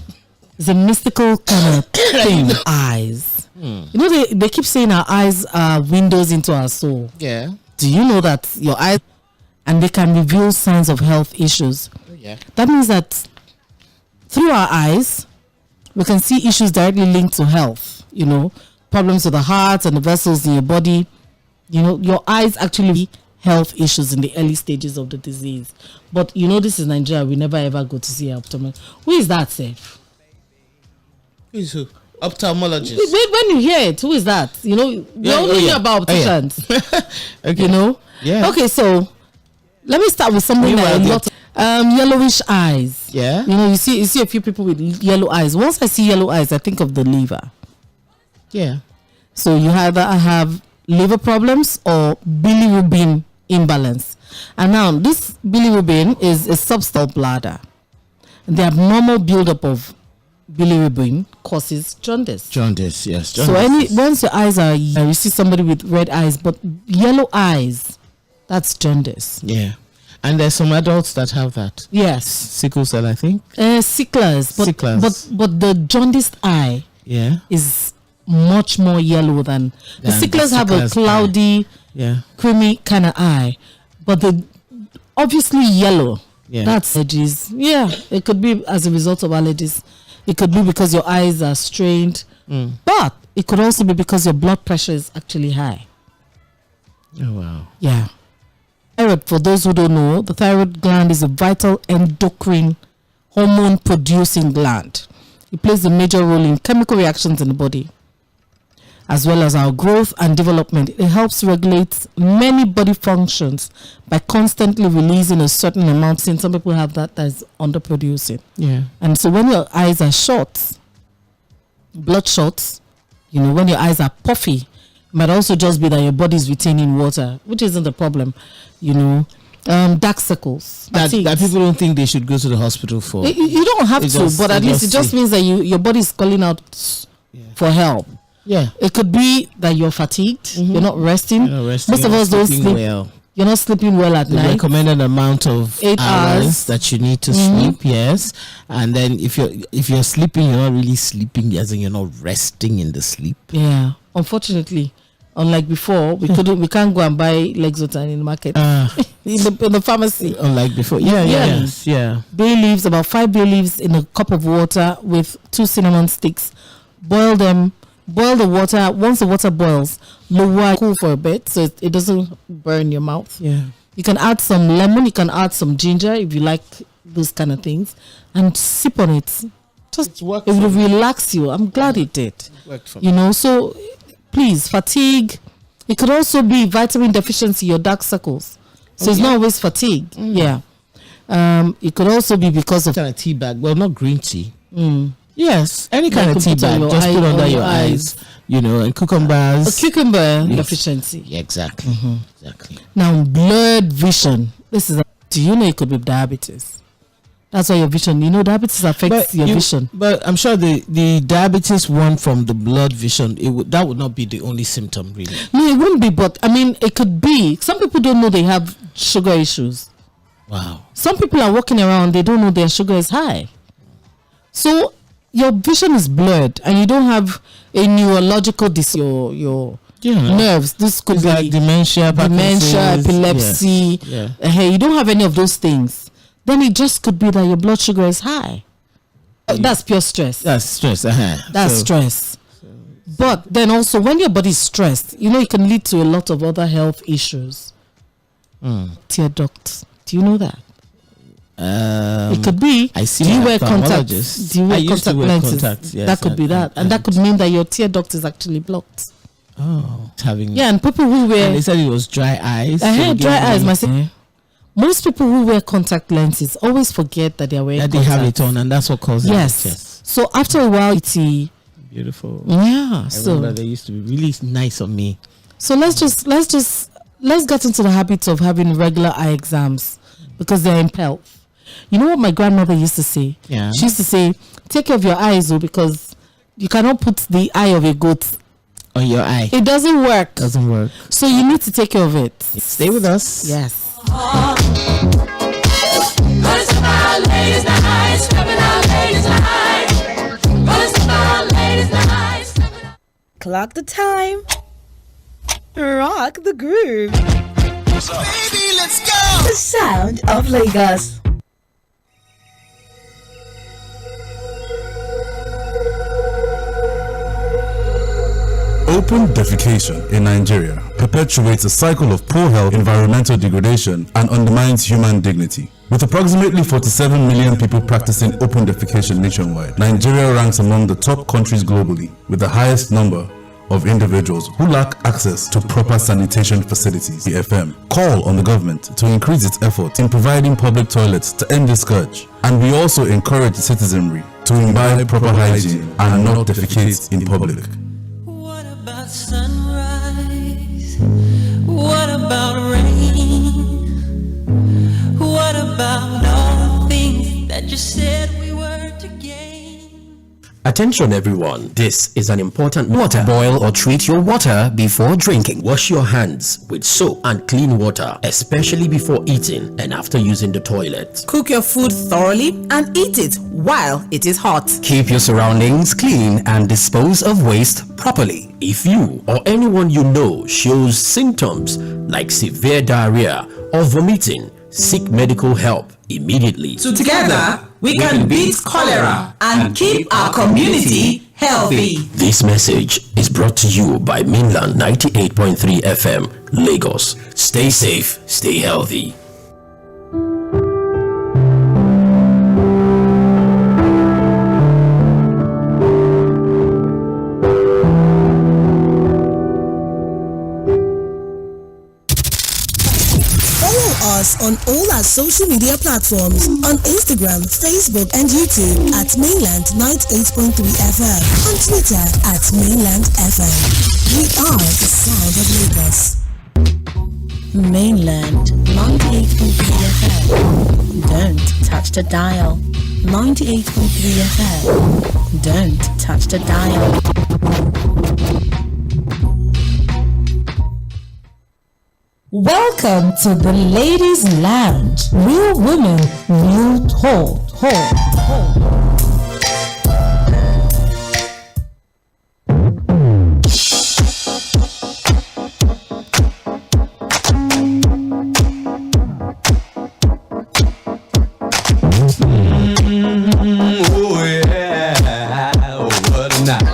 It's a mystical kind of thing. Eyes. They keep saying our eyes are windows into our soul.
Yeah.
Do you know that your eyes, and they can reveal signs of health issues?
Yeah.
That means that through our eyes, we can see issues directly linked to health. Problems with the heart and the vessels in your body. Your eyes actually health issues in the early stages of the disease. But this is Nigeria. We never ever go to see an optometrist. Who is that, Seth?
Who is who? Ophthalmologist.
When you hear it, who is that? We only hear about opticians.
Okay. Yeah.
Okay, so let me start with something that a lot of yellowish eyes.
Yeah.
You see a few people with yellow eyes. Once I see yellow eyes, I think of the liver.
Yeah.
So you either have liver problems or bilirubin imbalance. And now this bilirubin is a substance bladder. The abnormal buildup of bilirubin causes jaundice.
Jaundice, yes.
So once your eyes are, you see somebody with red eyes, but yellow eyes, that's jaundice.
Yeah. And there's some adults that have that.
Yes.
Sickle cell, I think.
Sicklers. But the jaundiced eye is much more yellow than the sicklers have a cloudy, creamy kind of eye. But the obviously yellow. Yeah. That's allergies. Yeah. It could be as a result of allergies. It could be because your eyes are strained. But it could also be because your blood pressure is actually high.
Oh, wow.
Yeah. Thyroid, for those who don't know, the thyroid gland is a vital endocrine hormone producing gland. It plays a major role in chemical reactions in the body, as well as our growth and development. It helps regulate many body functions by constantly releasing a certain amount, since some people have that is underproducing.
Yeah.
And so when your eyes are short, bloodshot, when your eyes are puffy, it might also just be that your body is retaining water, which isn't the problem. Dark circles.
That people don't think they should go to the hospital for.
You don't have to, but at least it just means that your body is calling out for help.
Yeah.
It could be that you're fatigued, you're not resting. Most of us don't sleep well. You're not sleeping well at night.
The recommended amount of 8 hours that you need to sleep, yes. And then if you're sleeping, you're not really sleeping, as in you're not resting in the sleep.
Yeah. Unfortunately, unlike before, we can't go and buy Lexotan in the market. in the pharmacy.
Unlike before. Yeah.
Bay leaves, about 5 bay leaves in a cup of water with 2 cinnamon sticks. Boil them. Boil the water. Once the water boils, lower, cool for a bit so it doesn't burn your mouth.
Yeah.
You can add some lemon. You can add some ginger if you like those kind of things, and sip on it. It will relax you. I'm glad it did.
Worked for me.
So please, fatigue. It could also be vitamin deficiency, your dark circles. So it's not always fatigue. Yeah. It could also be because of
kind of tea bag. Well, not green tea. Yes, any kind of tea bag, just put under your eyes, and cucumbers.
A cucumber deficiency.
Yeah, exactly. Exactly.
Now, blurred vision. Do you know it could be diabetes? That's why your vision, diabetes affects your vision.
But I'm sure the diabetes one from the blood vision, that would not be the only symptom, really.
No, it wouldn't be, but it could be. Some people don't know they have sugar issues.
Wow.
Some people are walking around, they don't know their sugar is high. So, your vision is blurred and you don't have a neurological your nerves. This could be
like dementia,
epilepsy. Hey, you don't have any of those things. Then it just could be that your blood sugar is high. That's pure stress.
That's stress.
That's stress. But then also when your body is stressed, it can lead to a lot of other health issues. Tear ducts. Do you know that? It could be.
I see.
Do you wear contacts? Do you wear contact lenses? Yes, that could be that, and that could mean that your tear duct is actually blocked.
Oh,
and people who wear.
And they said it was dry eyes.
Dry eyes. Most people who wear contact lenses always forget that they are wearing.
That they have it on, and that's what causes it.
Yes. So after a while, it's
beautiful.
Yeah.
I remember they used to be really nice on me.
So let's get into the habit of having regular eye exams because they're in health. You know what my grandmother used to say?
Yeah.
She used to say, take care of your eyes, because you cannot put the eye of a goat
on your eye.
It doesn't work.
Doesn't work.
So you need to take care of it.
Stay with us.
Yes.
Clock the time. Rock the groove.
Baby, let's go.
The sound of Lagos.
Open defecation in Nigeria perpetuates a cycle of poor health, environmental degradation, and undermines human dignity. With approximately 47 million people practicing open defecation nationwide, Nigeria ranks among the top countries globally with the highest number of individuals who lack access to proper sanitation facilities. FM call on the government to increase its efforts in providing public toilets to end this scourge, and we also encourage the citizenry to imbibe proper hygiene and not defecate in public.
What about sunrise? What about rain? What about all the things that you said we were to gain?
Attention everyone, this is an important water. Boil or treat your water before drinking. Wash your hands with soap and clean water, especially before eating and after using the toilet.
Cook your food thoroughly and eat it while it is hot.
Keep your surroundings clean and dispose of waste properly. If you or anyone you know shows symptoms like severe diarrhea or vomiting, seek medical help immediately.
So together, we can beat cholera and keep our community healthy.
This message is brought to you by Mainland 98.3 FM, Lagos. Stay safe, stay healthy.
On all our social media platforms, on Instagram, Facebook, and YouTube at Mainland 98.3 FM, on Twitter at Mainland FM. We are the sound of Lagos. Mainland 98.3 FM. Don't touch the dial. 98.3 FM. Don't touch the dial.
Welcome to the Ladies Lounge. Real women, real talk.
Oh yeah, what a night.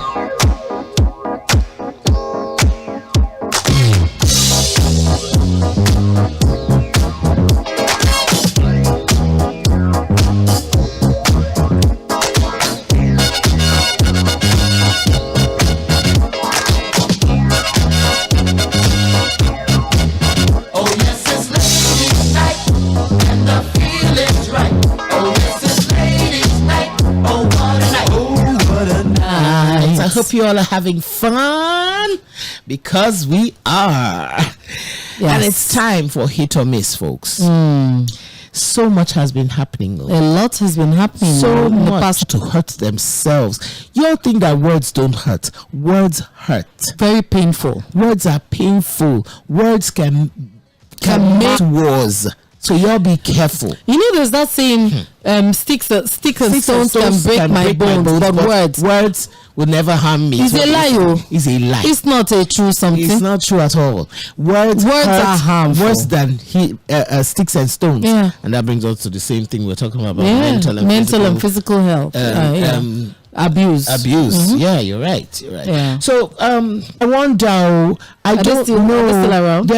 I hope you all are having fun, because we are. Yes. And it's time for hit or miss, folks. So much has been happening.
A lot has been happening.
So much to hurt themselves. You all think that words don't hurt. Words hurt.
Very painful.
Words are painful. Words can make wars. So y'all be careful.
You know, there's that saying, sticks and stones can break my bones, but
words will never harm me.
It's a lie.
It's a lie.
It's not a true something.
It's not true at all. Words
are harmful.
Worse than sticks and stones.
Yeah.
And that brings us to the same thing we're talking about.
Yeah. Mental and physical health. Abuse.
Yeah, you're right.
Yeah.
So I wonder, I don't know.
Still around?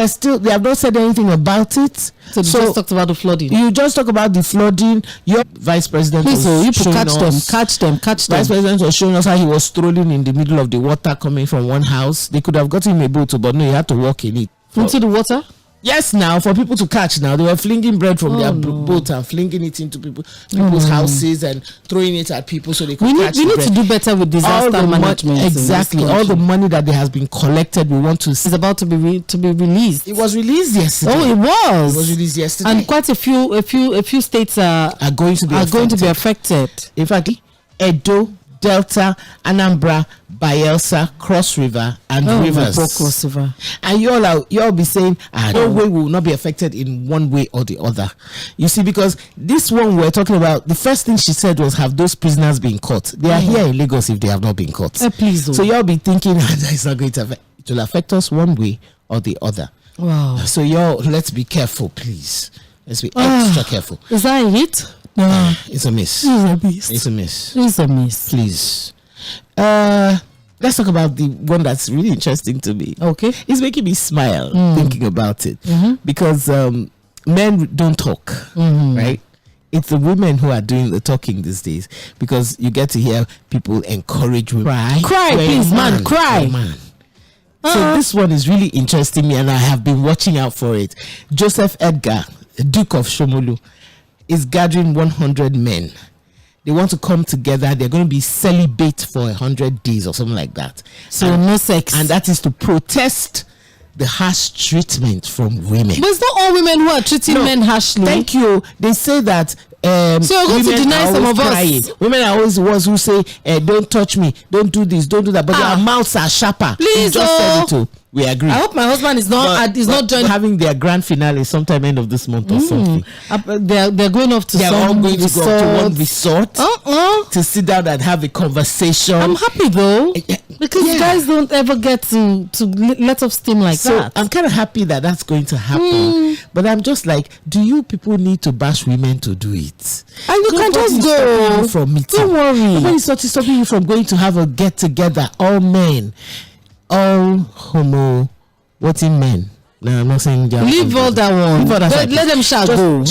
They have not said anything about it.
So they just talked about the flooding.
You just talk about the flooding. Your vice president
catch them.
Vice president was showing us how he was strolling in the middle of the water coming from one house. They could have got him a boat, but no, he had to walk in it.
Into the water?
Yes, now for people to catch. Now they were flinging bread from their boat and flinging it into people's houses and throwing it at people so they could catch.
We need to do better with disaster management.
Exactly, all the money that has been collected, we want to.
It's about to be released.
It was released yesterday.
Oh, it was.
It was released yesterday,
and quite a few states are going to be affected.
In fact, Edo, Delta, Anambra, Bayelsa, Cross River, and Rivers.
Cross River.
And you all be saying, no way we will not be affected in one way or the other. You see, because this one we're talking about, the first thing she said was, have those prisoners been caught? They are here in Lagos if they have not been caught.
Please.
So you all be thinking, it's not going to affect. It will affect us one way or the other.
Wow.
So let's be careful, please. Let's be extra careful.
Is that a hit?
No, it's a miss.
It's a miss.
Please. Let's talk about the one that's really interesting to me.
Okay.
It's making me smile thinking about it. Because men don't talk, right? It's the women who are doing the talking these days, because you get to hear people encourage women.
Cry, please, man, cry.
Man. So this one is really interesting me, and I have been watching out for it. Joseph Edgar, Duke of Shomolu, is gathering 100 men. They want to come together. They're going to be celibate for 100 days or something like that.
So no sex.
And that is to protest the harsh treatment from women.
But it's not all women who are treating men harshly.
Thank you. They say that
so you're going to deny some of us.
Women are always the ones who say, don't touch me, don't do this, don't do that. But their mouths are sharper.
Please,
you just said it too. We agree.
I hope my husband is not joining.
Having their grand finale sometime end of this month or something.
They're going off to
all going to go to one resort
to
sit down and have a conversation.
I'm happy though because guys don't ever get to let off steam like that.
I'm kind of happy that that's going to happen. But I'm just like, do you people need to bash women to do it?
And you can just go
from meeting.
Don't worry.
Nobody's stopping you from going to have a get together. All men. All men. No, I'm not saying
leave all that one. Let them shout. Go and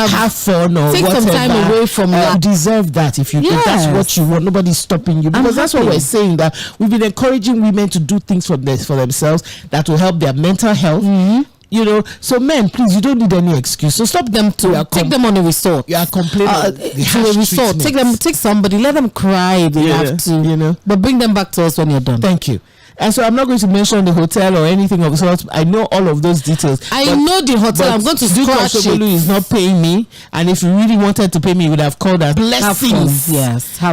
have fun or
take
whatever.
some time away from
you deserve that if that's what you want. Nobody's stopping you because that's what we're saying, that we've been encouraging women to do things for themselves that will help their mental health. You know, so men, please, you don't need any excuse. So stop them to take them on a resort. You are complaining
to a resort. Take somebody. Let them cry if they have to. You know, but bring them back to us when you're done.
Thank you. And so I'm not going to mention the hotel or anything of the sort. I know all of those details.
I know the hotel. I'm going to scratch it.
Lᴏᴜ is not paying me, and if he really wanted to pay me, he would have called us blessings.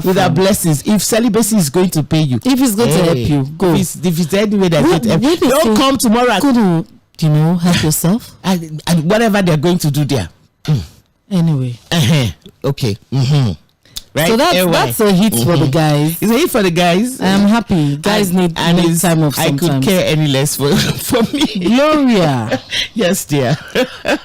With our blessings. If celibacy is going to pay you,
if it's going to help you, go.
If it's any way that it help you, don't come tomorrow.
Help yourself.
And whatever they're going to do there.
Anyway.
Okay. Right?
So that's a hit for the guys.
It's a hit for the guys.
I'm happy. Guys need time off sometimes.
I could care any less for me.
Gloria.
Yes, dear.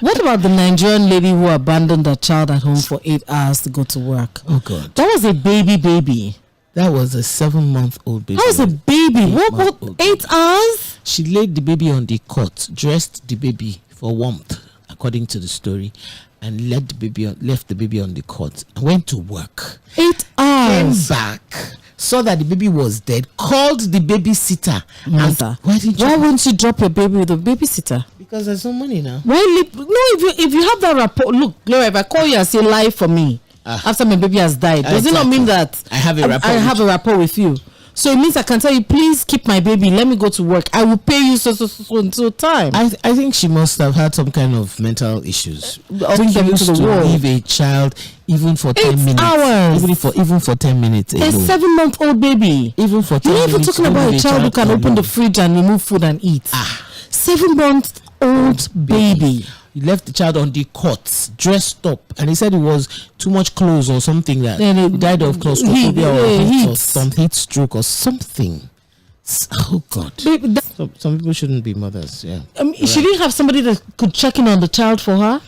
What about the Nigerian lady who abandoned her child at home for 8 hours to go to work?
Oh, God.
That was a baby.
That was a 7-month-old baby.
That was a baby. What? 8 hours?
She laid the baby on the cot, dressed the baby for warmth, according to the story, and left the baby on the cot and went to work.
8 hours.
Came back, saw that the baby was dead, called the babysitter.
Mother, why wouldn't you drop your baby with a babysitter?
Because there's no money now.
If you have that rapport, look, Gloria, if I call you and say lie for me after my baby has died, does it not mean that
I have a
rapport with you? So it means I can tell you, please keep my baby, let me go to work. I will pay you so until time.
I think she must have had some kind of mental issues.
Bring them into the world.
Leave a child even for 10 minutes. 8
hours.
Even for 10 minutes.
A 7-month-old baby.
Even for 10 minutes.
You're even talking about a child who can open the fridge and remove food and eat. 7-month-old baby.
He left the child on the cot, dressed up, and he said it was too much clothes or something that he died of claustrophobia or some heat stroke or something. Oh God! Some people shouldn't be mothers. Yeah.
She didn't have somebody that could check in on the child for her.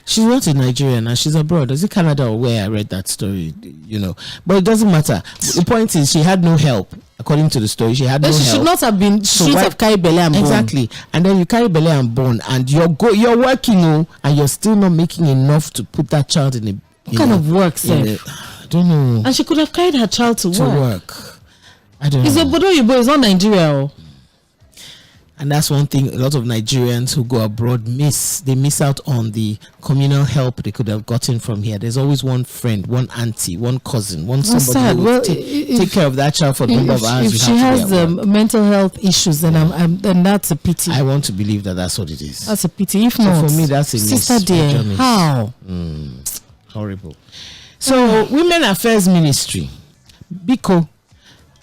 She's not in Nigeria now. She's abroad. Is it Canada or where I read that story? You know, but it doesn't matter. The point is, she had no help. According to the story, she had no help.
She should not have been. She should have carried belly and born.
Exactly. And then you carry belly and born, and you're working, and you're still not making enough to put that child in a.
What kind of work, sir?
I don't know.
And she could have carried her child to work.
I don't know.
It's a Bodo, it's not Nigeria.
And that's one thing a lot of Nigerians who go abroad miss. They miss out on the communal help they could have gotten from here. There's always one friend, one auntie, one cousin, somebody who will take care of that child for the number of hours.
If she has mental health issues, then that's a pity.
I want to believe that's what it is.
That's a pity. If not,
for me, that's a
sister dear. How?
Horrible. So, Women Affairs Ministry. Biko,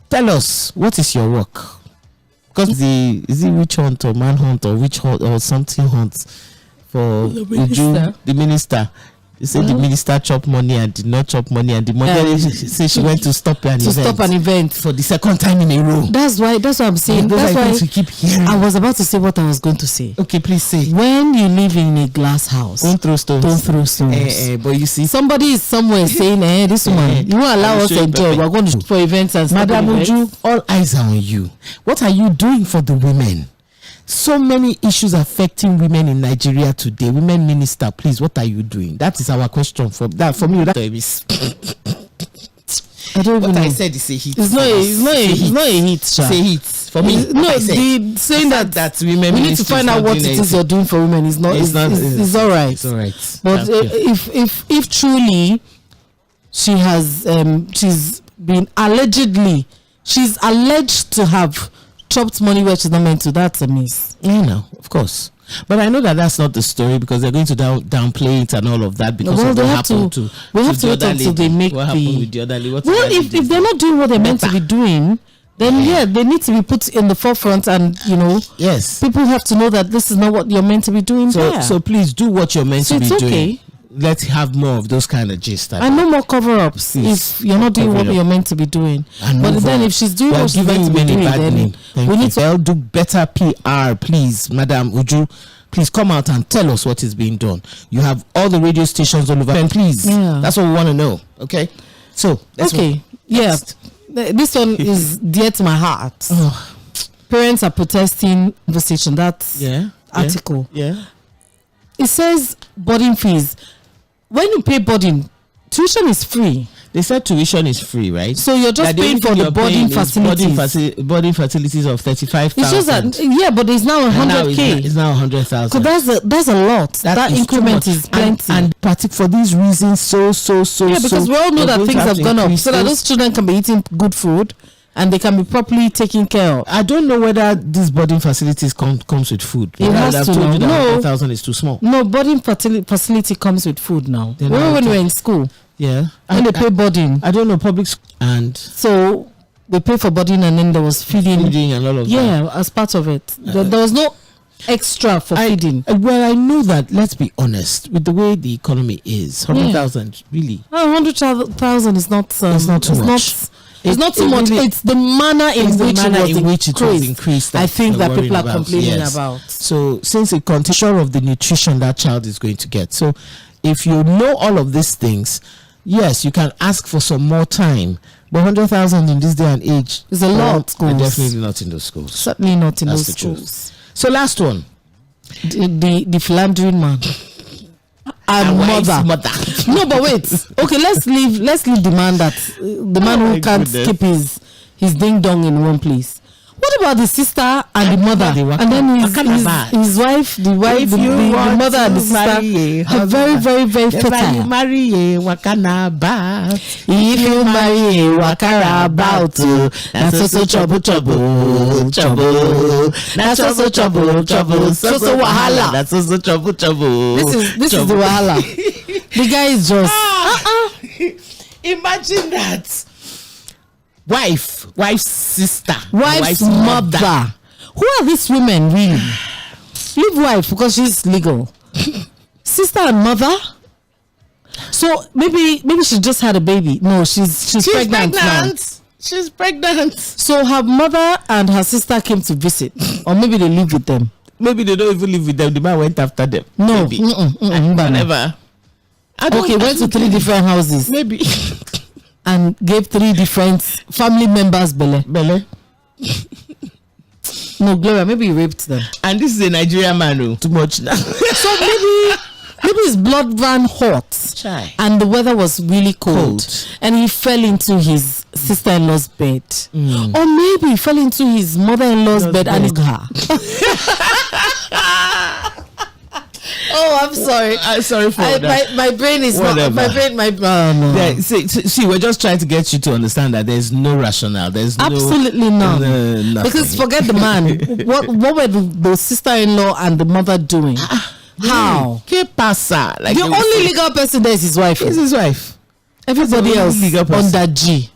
tell us, what is your work? Because is it witch hunt or man hunt or witch hunt or something hunt for the minister? They said the minister chopped money and did not chop money, and the mother said she went to stop an event for the second time in a row.
That's what I'm saying. That's why
we keep hearing.
I was about to say what I was going to say.
Okay, please say.
When you live in a glass house,
don't throw stones.
But you see, somebody is somewhere saying, this woman, you won't allow us to enjoy. We're going to for events and stuff.
Madam Uju, all eyes are on you. What are you doing for the women? So many issues affecting women in Nigeria today. Women minister, please, what are you doing? That is our question. For me, that is.
I don't know.
I said is a hit.
It's not a hit.
It's a hit for me.
Saying that women we need to find out what it is you're doing for women is not. It's all right.
It's all right.
But if truly she has she's alleged to have chopped money where she's not meant to, that's a miss.
You know, of course. But I know that's not the story, because they're going to downplay it and all of that, because of what happened to
we have to wait until they make
what happened with the other lady.
If they're not doing what they're meant to be doing, then they need to be put in the forefront, and
yes,
people have to know that this is not what you're meant to be doing.
So please do what you're meant to be doing. Let's have more of those kind of gist.
And no more cover-ups if you're not doing what you're meant to be doing. But then if she's doing what she's meant to be doing, then we need to
do better PR, please. Madam, would you please come out and tell us what is being done? You have all the radio stations all over, and please, that's what we want to know. Okay, so
this one is dear to my heart. Parents are protesting conversation. That's article. It says boarding fees. When you pay boarding, tuition is free.
They said tuition is free, right?
So you're just paying for the boarding facilities.
Boarding facilities of 35,000.
It's just that, but it's now 100K.
It's now 100,000.
So that's a lot. That increment is plenty.
And for these reasons, so.
Yeah, because we all know that things have gone up, so that those children can be eating good food and they can be properly taken care of.
I don't know whether these boarding facilities comes with food.
It has to.
Told you that 100,000 is too small.
No, boarding facility comes with food now. When we were in school.
Yeah.
When they pay boarding.
I don't know, public school. And
so they pay for boarding, and then there was feeding
and all of that.
Yeah, as part of it. There was no extra for feeding.
Well, I know that, let's be honest, with the way the economy is, 100,000 really.
100,000 is not
it's not too much.
It's not too much. It's the manner in which it was
increased.
I think that people are complaining about.
So since it contains sure of the nutrition that child is going to get. So if you know all of these things, yes, you can ask for some more time. But 100,000 in this day and age
is a lot.
Definitely not in those schools.
Certainly not in those schools.
So last one,
the philandering man. And mother. No, but wait. Okay, let's leave the man who can't keep his ding dong in one place. What about the sister and the mother? And then his wife, the mother and the sister are very, very, very fertile.
If you marry a wakana about, that's also trouble. That's also trouble. So wahala. That's also trouble.
This is the wahala. The guy is just
imagine that. Wife's sister,
wife's mother. Who are these women really? Leave wife because she's legal. Sister and mother. So maybe she just had a baby. No, she's pregnant now.
She's pregnant.
So her mother and her sister came to visit, or maybe they live with them.
Maybe they don't even live with them. The man went after them.
No,
whatever.
Went to 3 different houses.
Maybe.
And gave 3 different family members belle. No, Gloria, maybe he raped them.
And this is a Nigerian man, too much now.
So maybe his blood ran hot. And the weather was really cold. And he fell into his sister-in-law's bed. Or maybe he fell into his mother-in-law's bed and hit her. Oh, I'm sorry.
Sorry for that.
My brain is
whatever.
Not. My brain. No.
Yeah, see, we're just trying to get you to understand that there's no rationale. There's
absolutely none. Because forget the man. What were the sister-in-law and the mother doing? How?
Like
the only legal person there is his wife.
It's his wife.
Everybody else under G.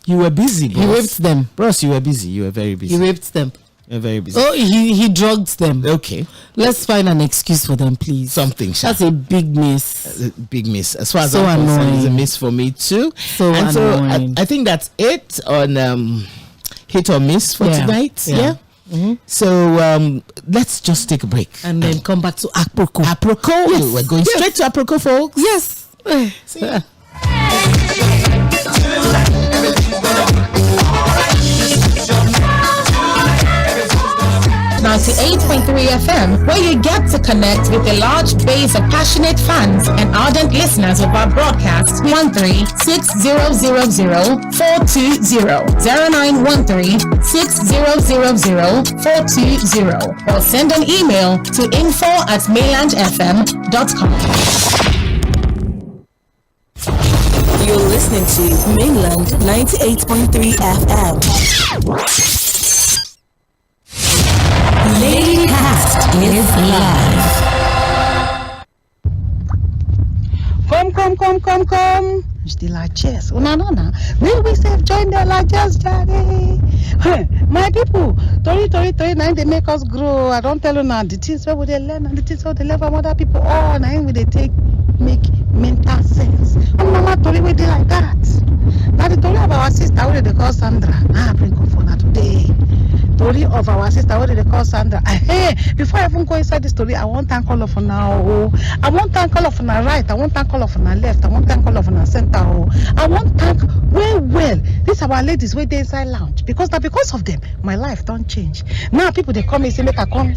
You were busy, bros.
He raped them.
Bros, you were busy. You were very busy.
He raped them.
You're very busy.
Oh, he drugged them.
Okay.
Let's find an excuse for them, please.
Something.
That's a big miss.
A big miss. As far as I'm concerned, it's a miss for me too.
So
I think that's it on hit or miss for tonight. Yeah. Mm-hmm. So let's just take a break
and then come back to Aproko.
Yes. We're going straight to Aproko, folks.
Yes.
See ya.
98.3 FM, where you get to connect with a large base of passionate fans and ardent listeners of our broadcast. 13-6000-420-0913-6000-420, or send an email to info@mainlandfm.com.
You're listening to Mainland 98.3 FM. Lady Cast is live.
Come. launch the largest. Una know now. We say join the largest journey. My people, tori, now they make us grow. I don't tell you now the things where they learn and the things where they learn from other people. Oh, now we they take make mental sense. And mama tori we dey like that. Now the story of our sister, what they call Sandra. Now I bring comfort now today. Story of our sister, what they call Sandra. Hey, before I even go inside the story, I want to thank all of you now. I want to thank all of you now right. I want to thank all of you now left. I want to thank all of you now center. I want to thank well. These are our ladies where they inside lounge because of them, my life don't change. Now people they come and say make I come.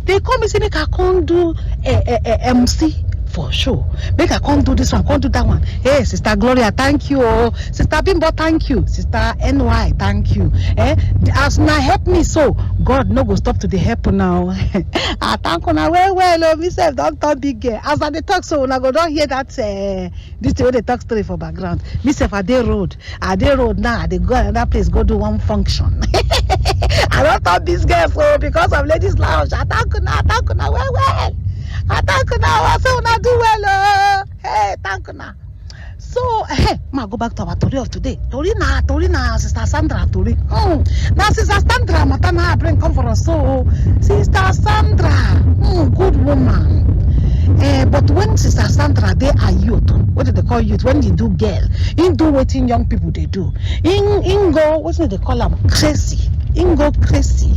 They come and say make I come do MC. For sure. Make I can't do this one, can't do that one. Hey, Sister Gloria, thank you. Sister Bimbo, thank you. Sister NY, thank you. As now help me so, God no go stop to the help now. I thank you now. Well, myself don't talk big girl. As I talk so, I go don't hear that this way they talk story for background. Myself at the road now. They go another place, go do one function. I don't talk this girl so because of ladies lounge. I thank you now. Well. I thank you now. I say una do well. Hey, thank you now. So, ma go back to our story of today. Tori na, Sister Sandra Tori. Now Sister Sandra, matana bring come for us. So, Sister Sandra, good woman. But when Sister Sandra, they are youth. What do they call youth? When they do girl, in do what in young people they do. In go, what do they call them? Crazy. In go crazy.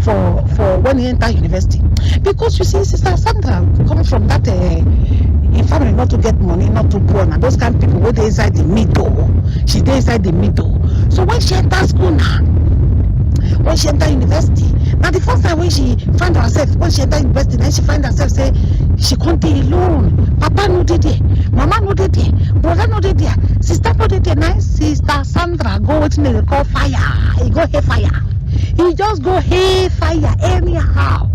For when he enter university, because you see, Sister Sandra comes from that family not to get money, not to poor, and those kind of people where they inside the middle. She dey inside the middle. So when she enter school now, when she enter university, now the first time when she find herself, when she enter university, then she find herself say she can't be alone. Papa no dey there, Mama no dey there, brother no dey there, sister no dey there. Now Sister Sandra go wetin they call fire. He go haywire. He just go haywire anyhow.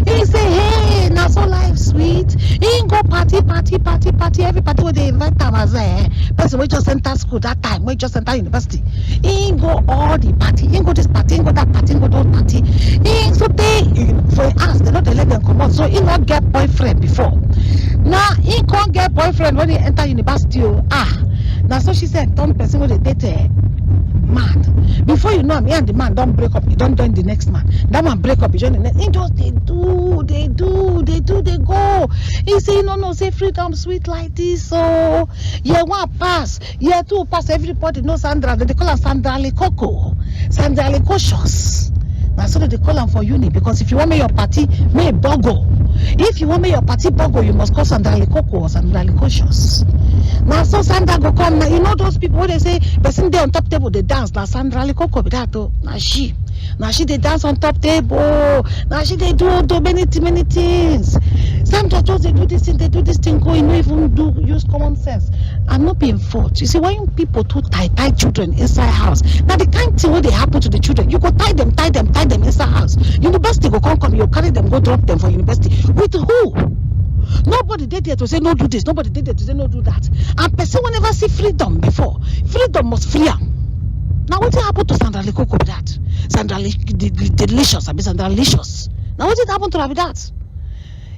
He say, hey, now so life sweet. He go party. Everybody where they invite him as person we just enter school that time, we just enter university. He go all the party. He go this party, he go that party, he go those party. He so they for us, they not they let them come out. So he not get boyfriend before. Now he can't get boyfriend when he enter university. Now so she said, don't person where they date man. Before you know, me and the man don't break up. You don't join the next man. That man break up. You join the next. He just they go. He say no. Say freedom sweet like this. So year one pass, year two pass. Everybody knows Sandra. They call her Sandra Lᴜᴜ, Sandra Lᴜᴜ. Now so they call them for uni because if you want me your party, me bogo. If you want me your party bogo, you must call Sandra Lᴜᴜ or Sandra Lᴜᴜ. Now so Sandra go come. Now you know those people where they say person there on top table they dance. Now Sandra Lᴜᴜ be that oh. Now she they dance on top table. Now she they do many things. Sometimes they do this thing. Go, you know, even do use common sense. I'm not being fault. You see, when people too tie children inside house, now the kind of thing when they happen to the children, you go tie them inside house. University go come, you carry them, go drop them for university. With who? Nobody did there to say no do this. Nobody did there to say no do that. And person will never see freedom before. Freedom must free am. Now what happened to Sandra Lᴜᴜ with that? Sandra delicious, I mean Sandra delicious. Now what did happen to her with that?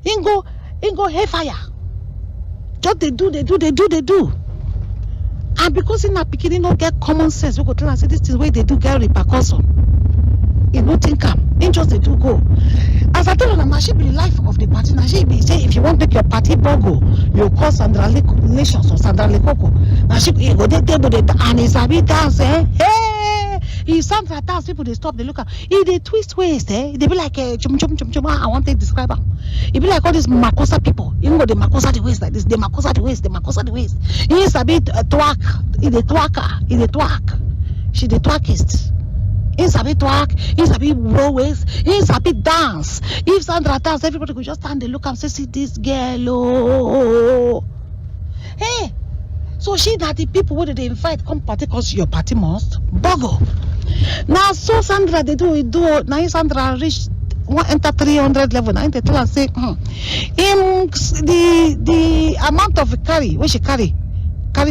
In go haywire. Just they do. And because in that beginning don't get common sense, we go tell and say this is where they do get repercussion. You don't think in just they do go. As I tell her, now she be the life of the party. Now she be say if you want to take your party bogo, you call Sandra Lᴜᴜ or Sandra Lᴜᴜ. Now she go they table and it's a bit dance, Hey, if Sandra dance, people they stop, they look at. If they twist waist, they be like chum. I want to describe them. It be like all these Makosa people. You know the Makosa the waist like this. They Makosa the waist. He's a bit twerk. He the twerk. She the twerkist. He's a bit twerk. He's a bit roll waist. He's a bit dance. If Sandra dance, everybody could just stand and look and say, see this girl. Oh. Hey. So she that the people where they invite come party because your party must boggle. Now so Sandra they do. Now Sandra reach one enter 300 level. Now they tell her say, the amount of carry where she carry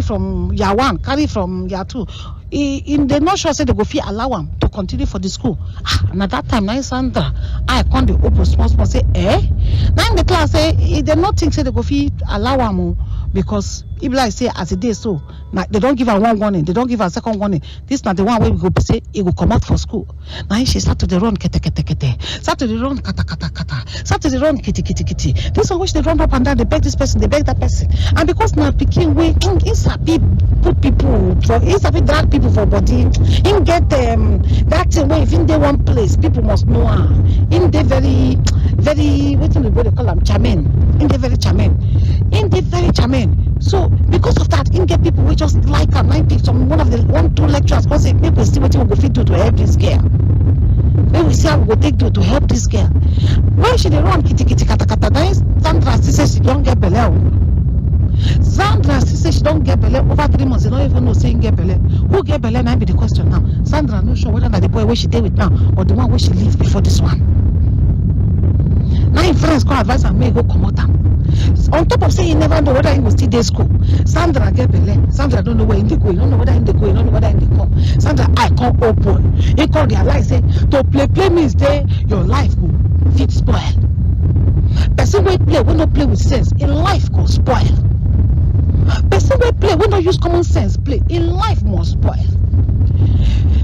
from year one, carry from year two. In the not sure say they go fit allow him to continue for the school. And at that time, now Sandra, I can't be open small say, Now in the class say they not think say they go fit allow him. because if like say as a day so now they don't give her one warning, they don't give her second warning. This not the one where we go say it will come out for school. Now she start to the run kete kete kete, start to the run kata kata kata, start to the run kitty kitty kitty. This one which they run up and down, they beg this person, they beg that person, and because now picking way is happy put people for is happy drag people for body. In get that thing where if in the one place people must know her. In the very what do they call them charming, in the very charming, so because of that in get people we just like her. Might pick some two lecturers because people see what we go fit do to help this girl. When we see how we go take to help this girl, when she dey run kitty kitty kata kata, then Sandra still say she don't get belle. Sandra still say she don't get belle over 3 months. They don't even know saying get belle. Who get belle now be the question now. Sandra not sure whether that the boy where she did with now or the one where she lived before this one. Now in friends call advice and may go come out. On top of saying you never know whether he will still day school. Sandra get belle. Sandra don't know where in the go. You don't know whether in the go. You don't know whether in the come. Sandra I can't open. He called their life say to play means day your life go fit spoil. Person wey play will not play with sense. In life go spoil. Person wey play will not use common sense play. In life must spoil.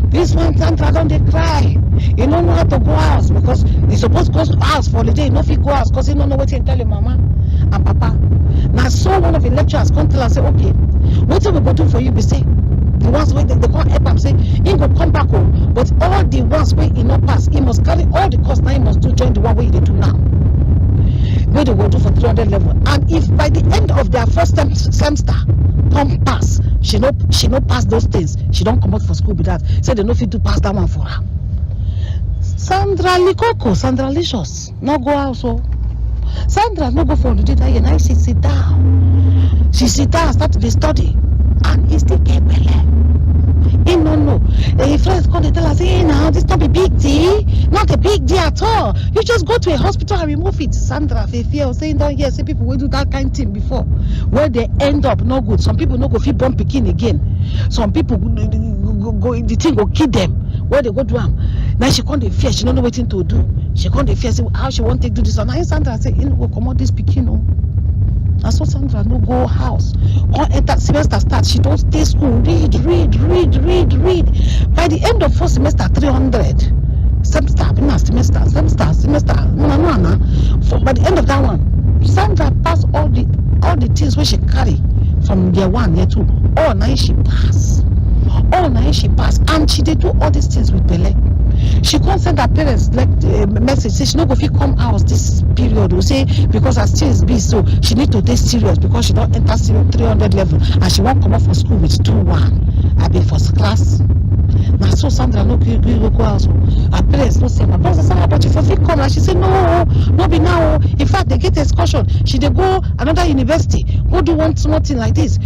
This one Sandra don't they cry. You don't know how to go house because you supposed to go house for the day. You know if you go house because you don't know what to tell your mama and papa. Now so one of the lecturers come tell us say okay, what we go do for you? We say the ones where they can't help him say he go come back home, but all the ones where he not pass, he must carry all the cost now. He must do join the one way they do now. Where they go do for 300 level, and if by the end of their first semester come pass, she no pass those things, she don't come out for school with that. Say they no fit to pass that one for her. Sandra Licious, no go out so. Sandra no go for the day and I sit down. She sit down, start to study, and he still get belle. He no know. The friends come to tell us, hey now, this not a big deal. Not a big deal at all. You just go to a hospital and remove it. Sandra Fefe saying down here, say people will do that kind of thing before. Where they end up no good. Some people no go feel born picking again. Some people go the thing go kill them. Where they go do them. Now she can't fear, she don't know what to do. She can't fear, say how she want to do this. And now Sandra say, you know, come out this picking no. And so Sandra no go house. Or enter semester start, she don't stay school. Read. By the end of first semester, 300. Semester. By the end of that one, Sandra passed all the things where she carry from year 1, year 2. All now she pass. And she did do all these things with belle. She can't send her parents like a message say she no go fit come house this period. We say because her things be so she need to take serious because she don't enter 300 level and she won't come up for school with 2-1. I be first class. Now so Sandra no go house. Her parents no say my brother Sandra but you for fit come and she say no be now. In fact they get excursion. She dey go another university. Go do one small thing like this.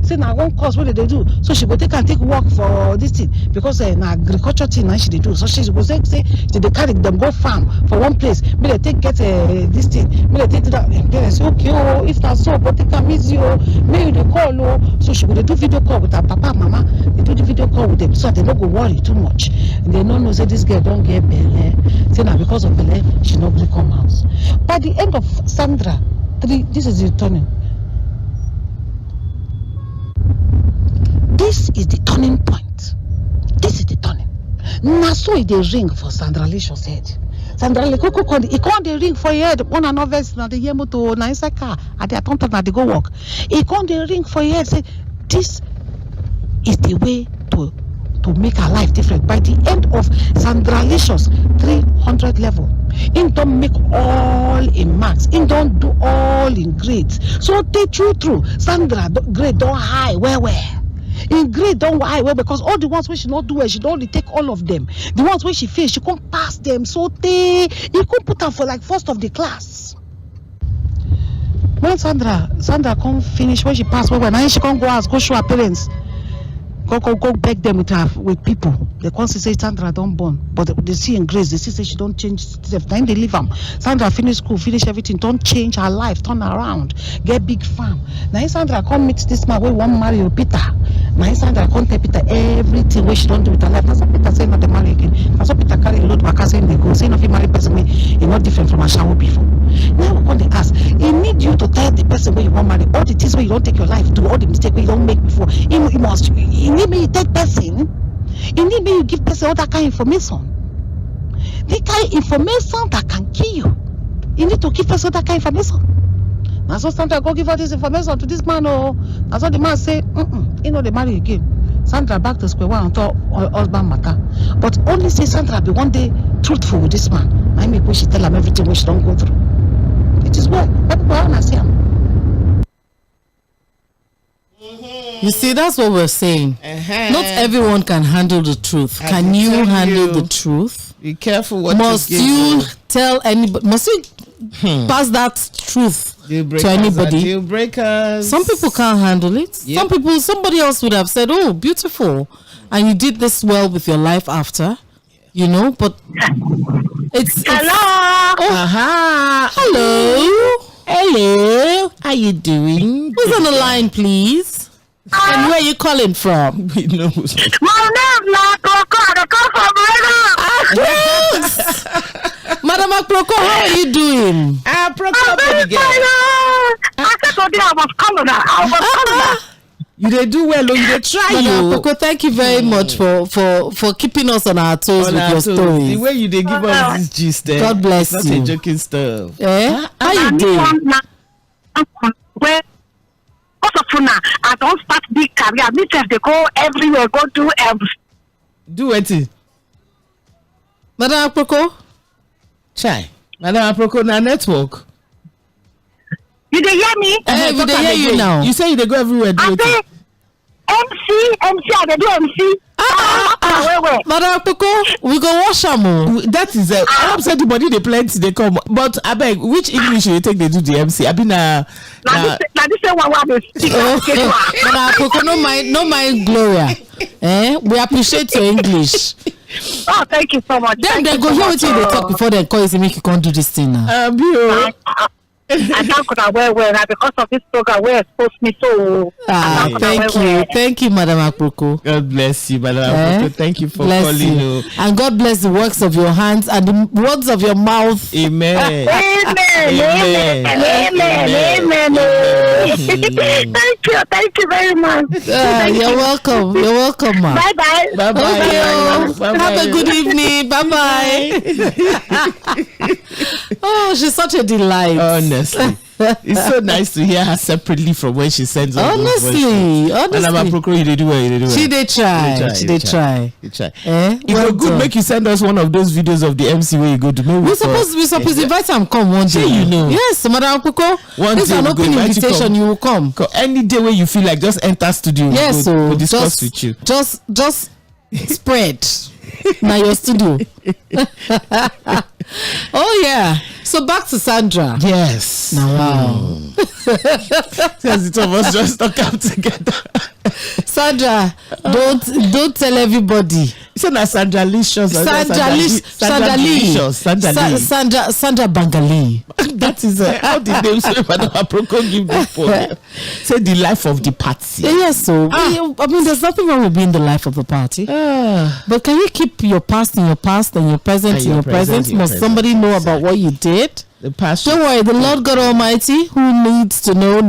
Say now one course what they do. So she go take work for this thing because na agriculture thing now she dey do. So she go say they carry them go farm for one place. May they take get this thing. May they take that. And parents say okay if that's so but they can miss you. May you dey call So she go dey do video call with her papa and mama. They do the video call with them so they don't go worry too much. And they don't know say this girl don't get belle. Say now because of belle she not going come house. By the end of Sandra 3, this is the turning. This is the turning point. Now so it dey ring for Sandra Licious head. Sandra Licious he can't dey ring for your head. One and verse na the year moto na inside car. At the attempt na they go work. He can't dey ring for your head. Say this is the way to make her life different. By the end of Sandra Licious 300 level, he don't make all in marks. He don't do all in grades. So they true. Sandra grade don't high where. In grade don't high well because all the ones where she not do well, she don't only take all of them. The ones where she fail, she can't pass them. So he could put her for like first of the class. When Sandra come finish when she pass well, now she can't go out, go show her parents. Go beg them with people. They can't say Sandra don't born, but they see in grace. They see say she don't change stuff. Then they leave them. Sandra finish school, finish everything. Don't change her life, turn around, get big farm. Now Sandra come meet this man. We want marry Peter. Now Sandra come tell Peter everything where she don't do with her life. That's what Peter say not to marry again. That's what Peter carry a load back saying they go. Say no, if you marry person, he not different from a shower before. Now we come they ask. He need you to tell the person where you want marry all the things where you don't take your life, do all the mistakes where you don't make before. You need me you take person. You need me you give person all that kind of information. The kind of information that can kill you. You need to give person that kind of information. Now so Sandra go give all this information to this man. Oh, that's what the man say. They marry again. Sandra back to square one on top husband matter. But only say Sandra be one day truthful with this man. I make she tell him everything we she don't go through. It is well. What people want to see him.
You see, that's what we're saying. Not everyone can handle the truth. Can you handle the truth?
Be careful what
must you tell anybody? Must you pass that truth to anybody?
Deal breakers.
Some people can't handle it.
Yep.
Somebody else would have said, "Oh, beautiful," and you did this well with your life after, But it's
hello.
Hello.
How you doing?
Who's on the line, please? And where are you calling from?
We know.
My name is Proko.
Yes. Madam Proko, how are you doing?
Proko, baby girl.
I said today I was coming.
You did do well, you did try.
Madam Proko, thank you very much for keeping us on our toes with your stories.
The way you did give us this gist,
God bless
not
you.
Not a joking stuff.
How you doing?
I don't start big career. Me just they go everywhere, go do
Do it.
Madam Proko?
Chai. Madam Proko na network.
You dey hear me?
We dey hear you now.
You say you dey go everywhere.
I say MC, I dey do MC.
Madam Proko, we go wash am.
That is I said the body they plenty they come. But I beg, which English you take they do the MC? I been
na this one they speak.
Madam Proko, no mind Gloria. We appreciate your English.
Oh, thank you so much.
Then they go hear what you they talk before they call you make you can't do this thing now.
I can't go well because of this program where exposed me so.
Thank you, Madam Proko.
God bless you, Madam Proko. Thank you for calling. You.
And God bless the works of your hands and the words of your mouth.
Amen.
Amen. Thank you very much.
You're welcome, ma.
Bye.
Have a good evening. Bye. Oh, she's such a delight.
Honestly. It's so nice to hear her separately from when she sends all
honestly.
Madam Proko, you do well.
She did try. She did try.
It good make you send us one of those videos of the MC where you go to.
We're supposed to invite him come one day. Yes, Madam Proko. This is an open invitation. You will come.
Any day where you feel like just enter studio.
Yes,
we'll discuss with you.
Just spread. Now your studio. Oh yeah. So back to Sandra.
Yes.
Now wow.
Because it almost just stuck out together.
Sandra, don't tell everybody.
It's not Sandra Licious.
Sandra Bangali.
That is how the name so Madam Proko give this for. Say the life of the party.
Yes, so I mean there's nothing wrong with being the life of the party. But can you keep your past in your past and your present in your present? Must somebody know about what you did?
The past.
Don't worry, the Lord God Almighty, who needs to know.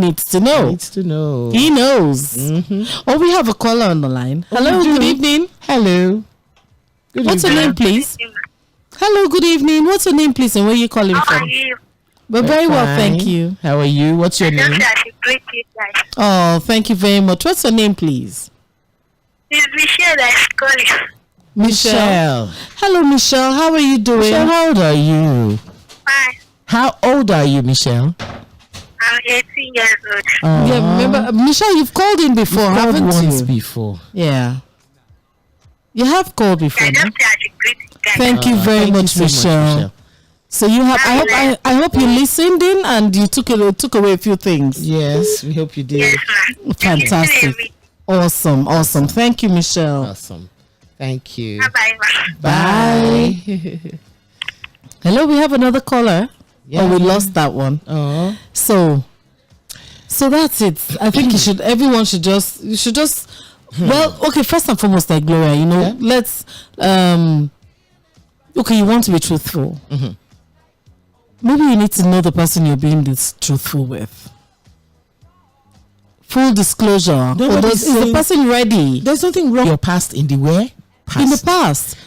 He knows. Oh, we have a caller on the line. Hello, good evening.
Hello.
What's your name, please? Hello, good evening. What's your name, please, and where are you calling from?
How are you?
We're very well, thank you.
How are you? What's your name?
Oh, thank you very much. What's your name, please?
It's Michelle that's calling.
Michelle. Hello, Michelle. How are you doing?
Michelle, how old are you?
Fine.
How old are you, Michelle?
I'm 18 years old.
Yeah, remember, Michelle, you've called in before, haven't
once
you?
Before.
Yeah. You have called before.
No?
Thank you very much, Michelle. So you have. I hope you listened in and you took away a few things.
Yes, we hope you did.
Yes,
fantastic. Awesome. Thank you, Michelle.
Awesome. Thank you.
Bye. Hello, we have another caller. Yeah. Oh, we lost that one.
Oh.
So that's it. I think everyone should just well, okay, first and foremost, like Gloria, let's okay, you want to be truthful. maybe you need to know the person you're being this truthful with. Full disclosure. Is the person ready?
There's nothing wrong with your past in the where? Past.
In the past.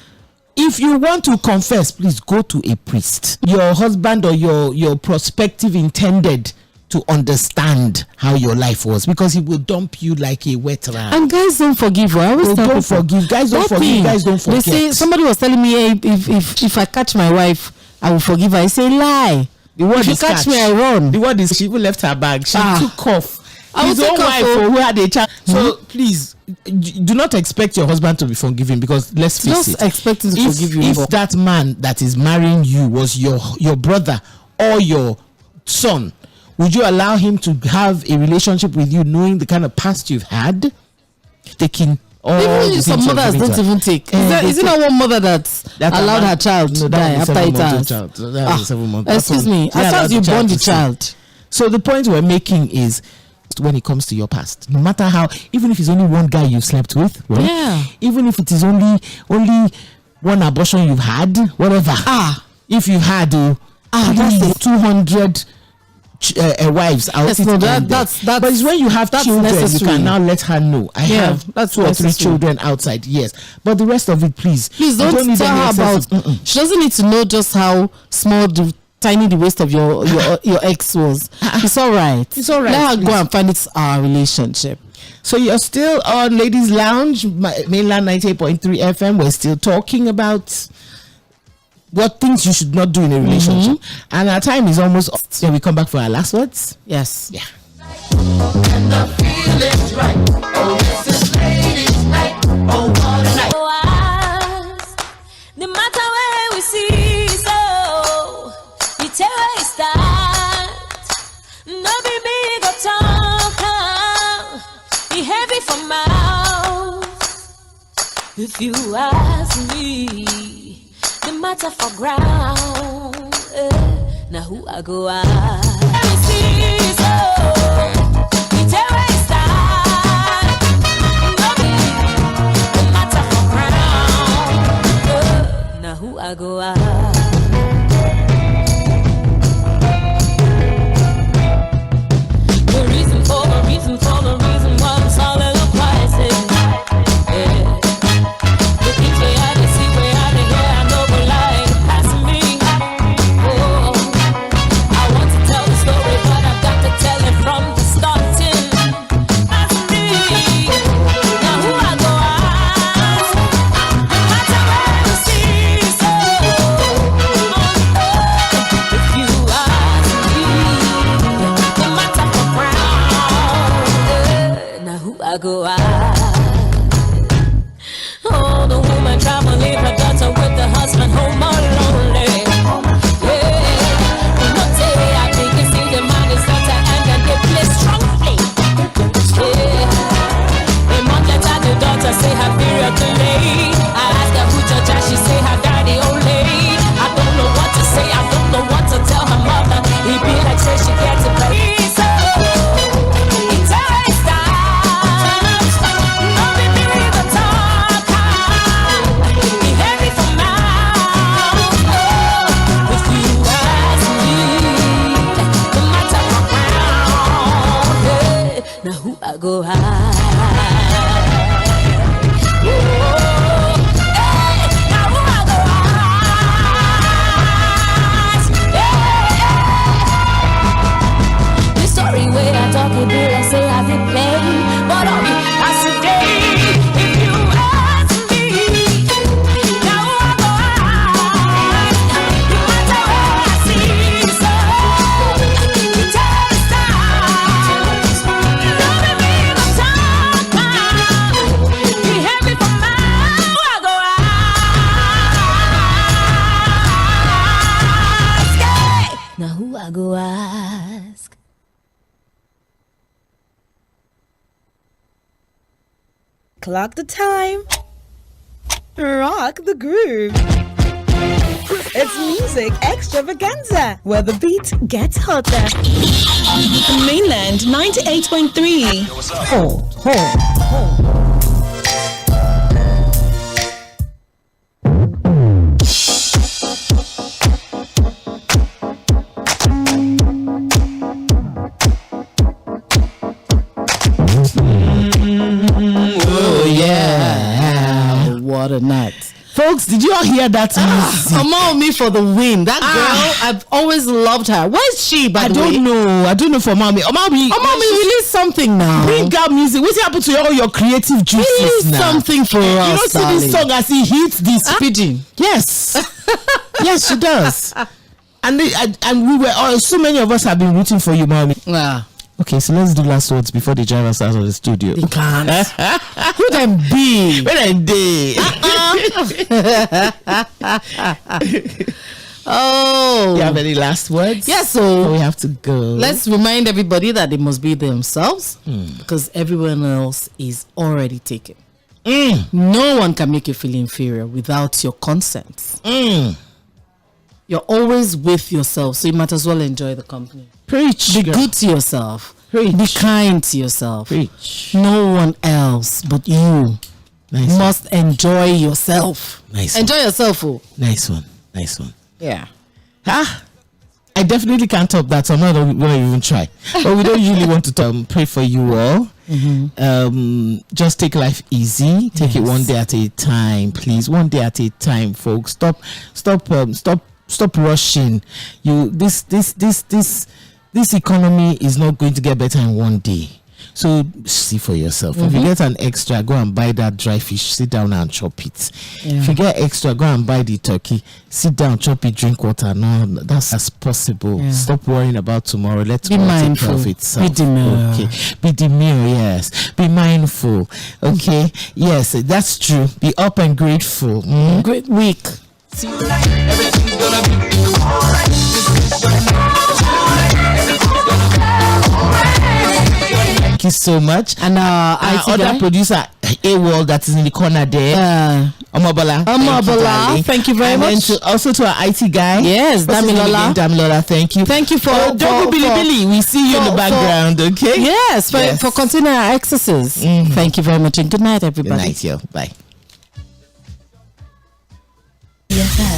If you want to confess, please go to a priest. Your husband or your prospective intended to understand how your life was, because he will dump you like a wet rat.
And guys don't forgive. I always
don't forgive. Guys don't forgive. Guys don't forget.
They say, somebody was telling me, hey, if I catch my wife, I will forgive her. I say, lie.
The word
if you catch me, I run.
The word is, she even left her bag. She took off.
His own wife
who had a child. So please, do not expect your husband to be forgiving, because let's face it.
Expect him to forgive you.
If that man that is marrying you was your brother or your son, would you allow him to have a relationship with you knowing the kind of past you've had? Taking
even some mothers don't even take. Is it not one mother that allowed her child to die after it has? Excuse me. As far as you born the child.
So the point we're making is, when it comes to your past, no matter how, even if it's only one guy you've slept with, right? Even if it is only one abortion you've had, whatever. If you had that's 200 wives out.
Yes, no, that's
but it's when you have children, necessary. You can now let her know. I have 2 or 3 children outside. Yes, but the rest of it, please
don't tell her about. She doesn't need to know just how small tiny the waist of your ex was. It's all right. Let her go and find it's our relationship.
So you're still on Ladies Lounge, Mainland 98.3 FM. We're still talking about what things you should not do in a relationship. And our time is almost up. Can we come back for our last words?
Yes.
Yeah.
And the feeling's right. Oh, this is ladies' night. Oh, what a night.
No matter where we see, so you tell where it starts. No be big or talk, be heavy for mouth. If you ask me, the matter for ground. Now who I go out? We see, so you tell where it starts. No be the matter for ground. Now who I go out? The reason why I'm soliloquizing. The things we had to see, we had to hear, I know go lying past me. Oh, I want to tell the story, but I've got to tell it from the starting. Past me. Now who I go ask? No matter where we see, so if you ask me, no matter for ground. Now who I go out? Oh, the woman tried to leave her daughter with the husband home all lonely. Yeah, one day I think you see the man is daughter and then they play strongly. Yeah, a month later the daughter say her period delayed. I asked her who judge her, she say her daddy only. I don't know what to say, I don't know what to tell her mother. He be like say she gets it back. Now who I go high? Now who I go high? The story where I talk it be like say I did play, but I'll be past today. If you ask me, now who I go high? No matter where I see, so you tell the stars. Now who I go ask?
Clock the time. Rock the groove. It's music extravaganza, where the beat gets hotter. Mainland 98.3. Hold.
not hear that music?
Come on, me for the win. That girl, I've always loved her. Where's she, by the way?
I don't know for mommy. Mommy,
release something now.
Bring out music. What's happened to all your creative juices
release
now?
Something for us,
You don't see this song as he hits this
feeding.
Yes. Yes, she does. And we were so many of us have been rooting for you, mommy.
Yeah.
Okay, so let's do last words before they drive us out of the studio.
They can't. Who them be?
Where them they?
Oh.
You have any last words?
Yes, so
we have to go.
Let's remind everybody that they must be themselves because everyone else is already taken. No one can make you feel inferior without your consent. You're always with yourself, so you might as well enjoy the company.
Preach.
Be good to yourself.
Preach.
Be kind to yourself.
Preach.
No one else but you must enjoy yourself.
Nice.
Enjoy yourself. Oh.
Nice one. Nice one.
Yeah.
I definitely can't top that, so I'm not going to even try. But we don't usually want to pray for you all. Just take life easy. Take it one day at a time, please. One day at a time, folks. Stop rushing. This economy is not going to get better in one day. So see for yourself. If you get an extra, go and buy that dry fish. Sit down and chop it. If you get extra, go and buy the turkey. Sit down, chop it, drink water. No, that's possible. Stop worrying about tomorrow. Let's
be mindful.
Of itself.
Be demure.
Okay. Be demure. Yes. Be mindful. Okay. Yes, that's true. Be up and grateful.
Great week. See you later. Everything's gonna be alright.
Thank you so much.
And our
other producer, A-World, that is in the corner there. Omobola.
Thank you very much.
And also to our IT guy.
Yes,
Damilola, thank you.
Thank you for
Billy. We see you in the background, okay?
Yes, for continuing our exercises. Thank you very much and good night, everybody.
Good night, yo. Bye.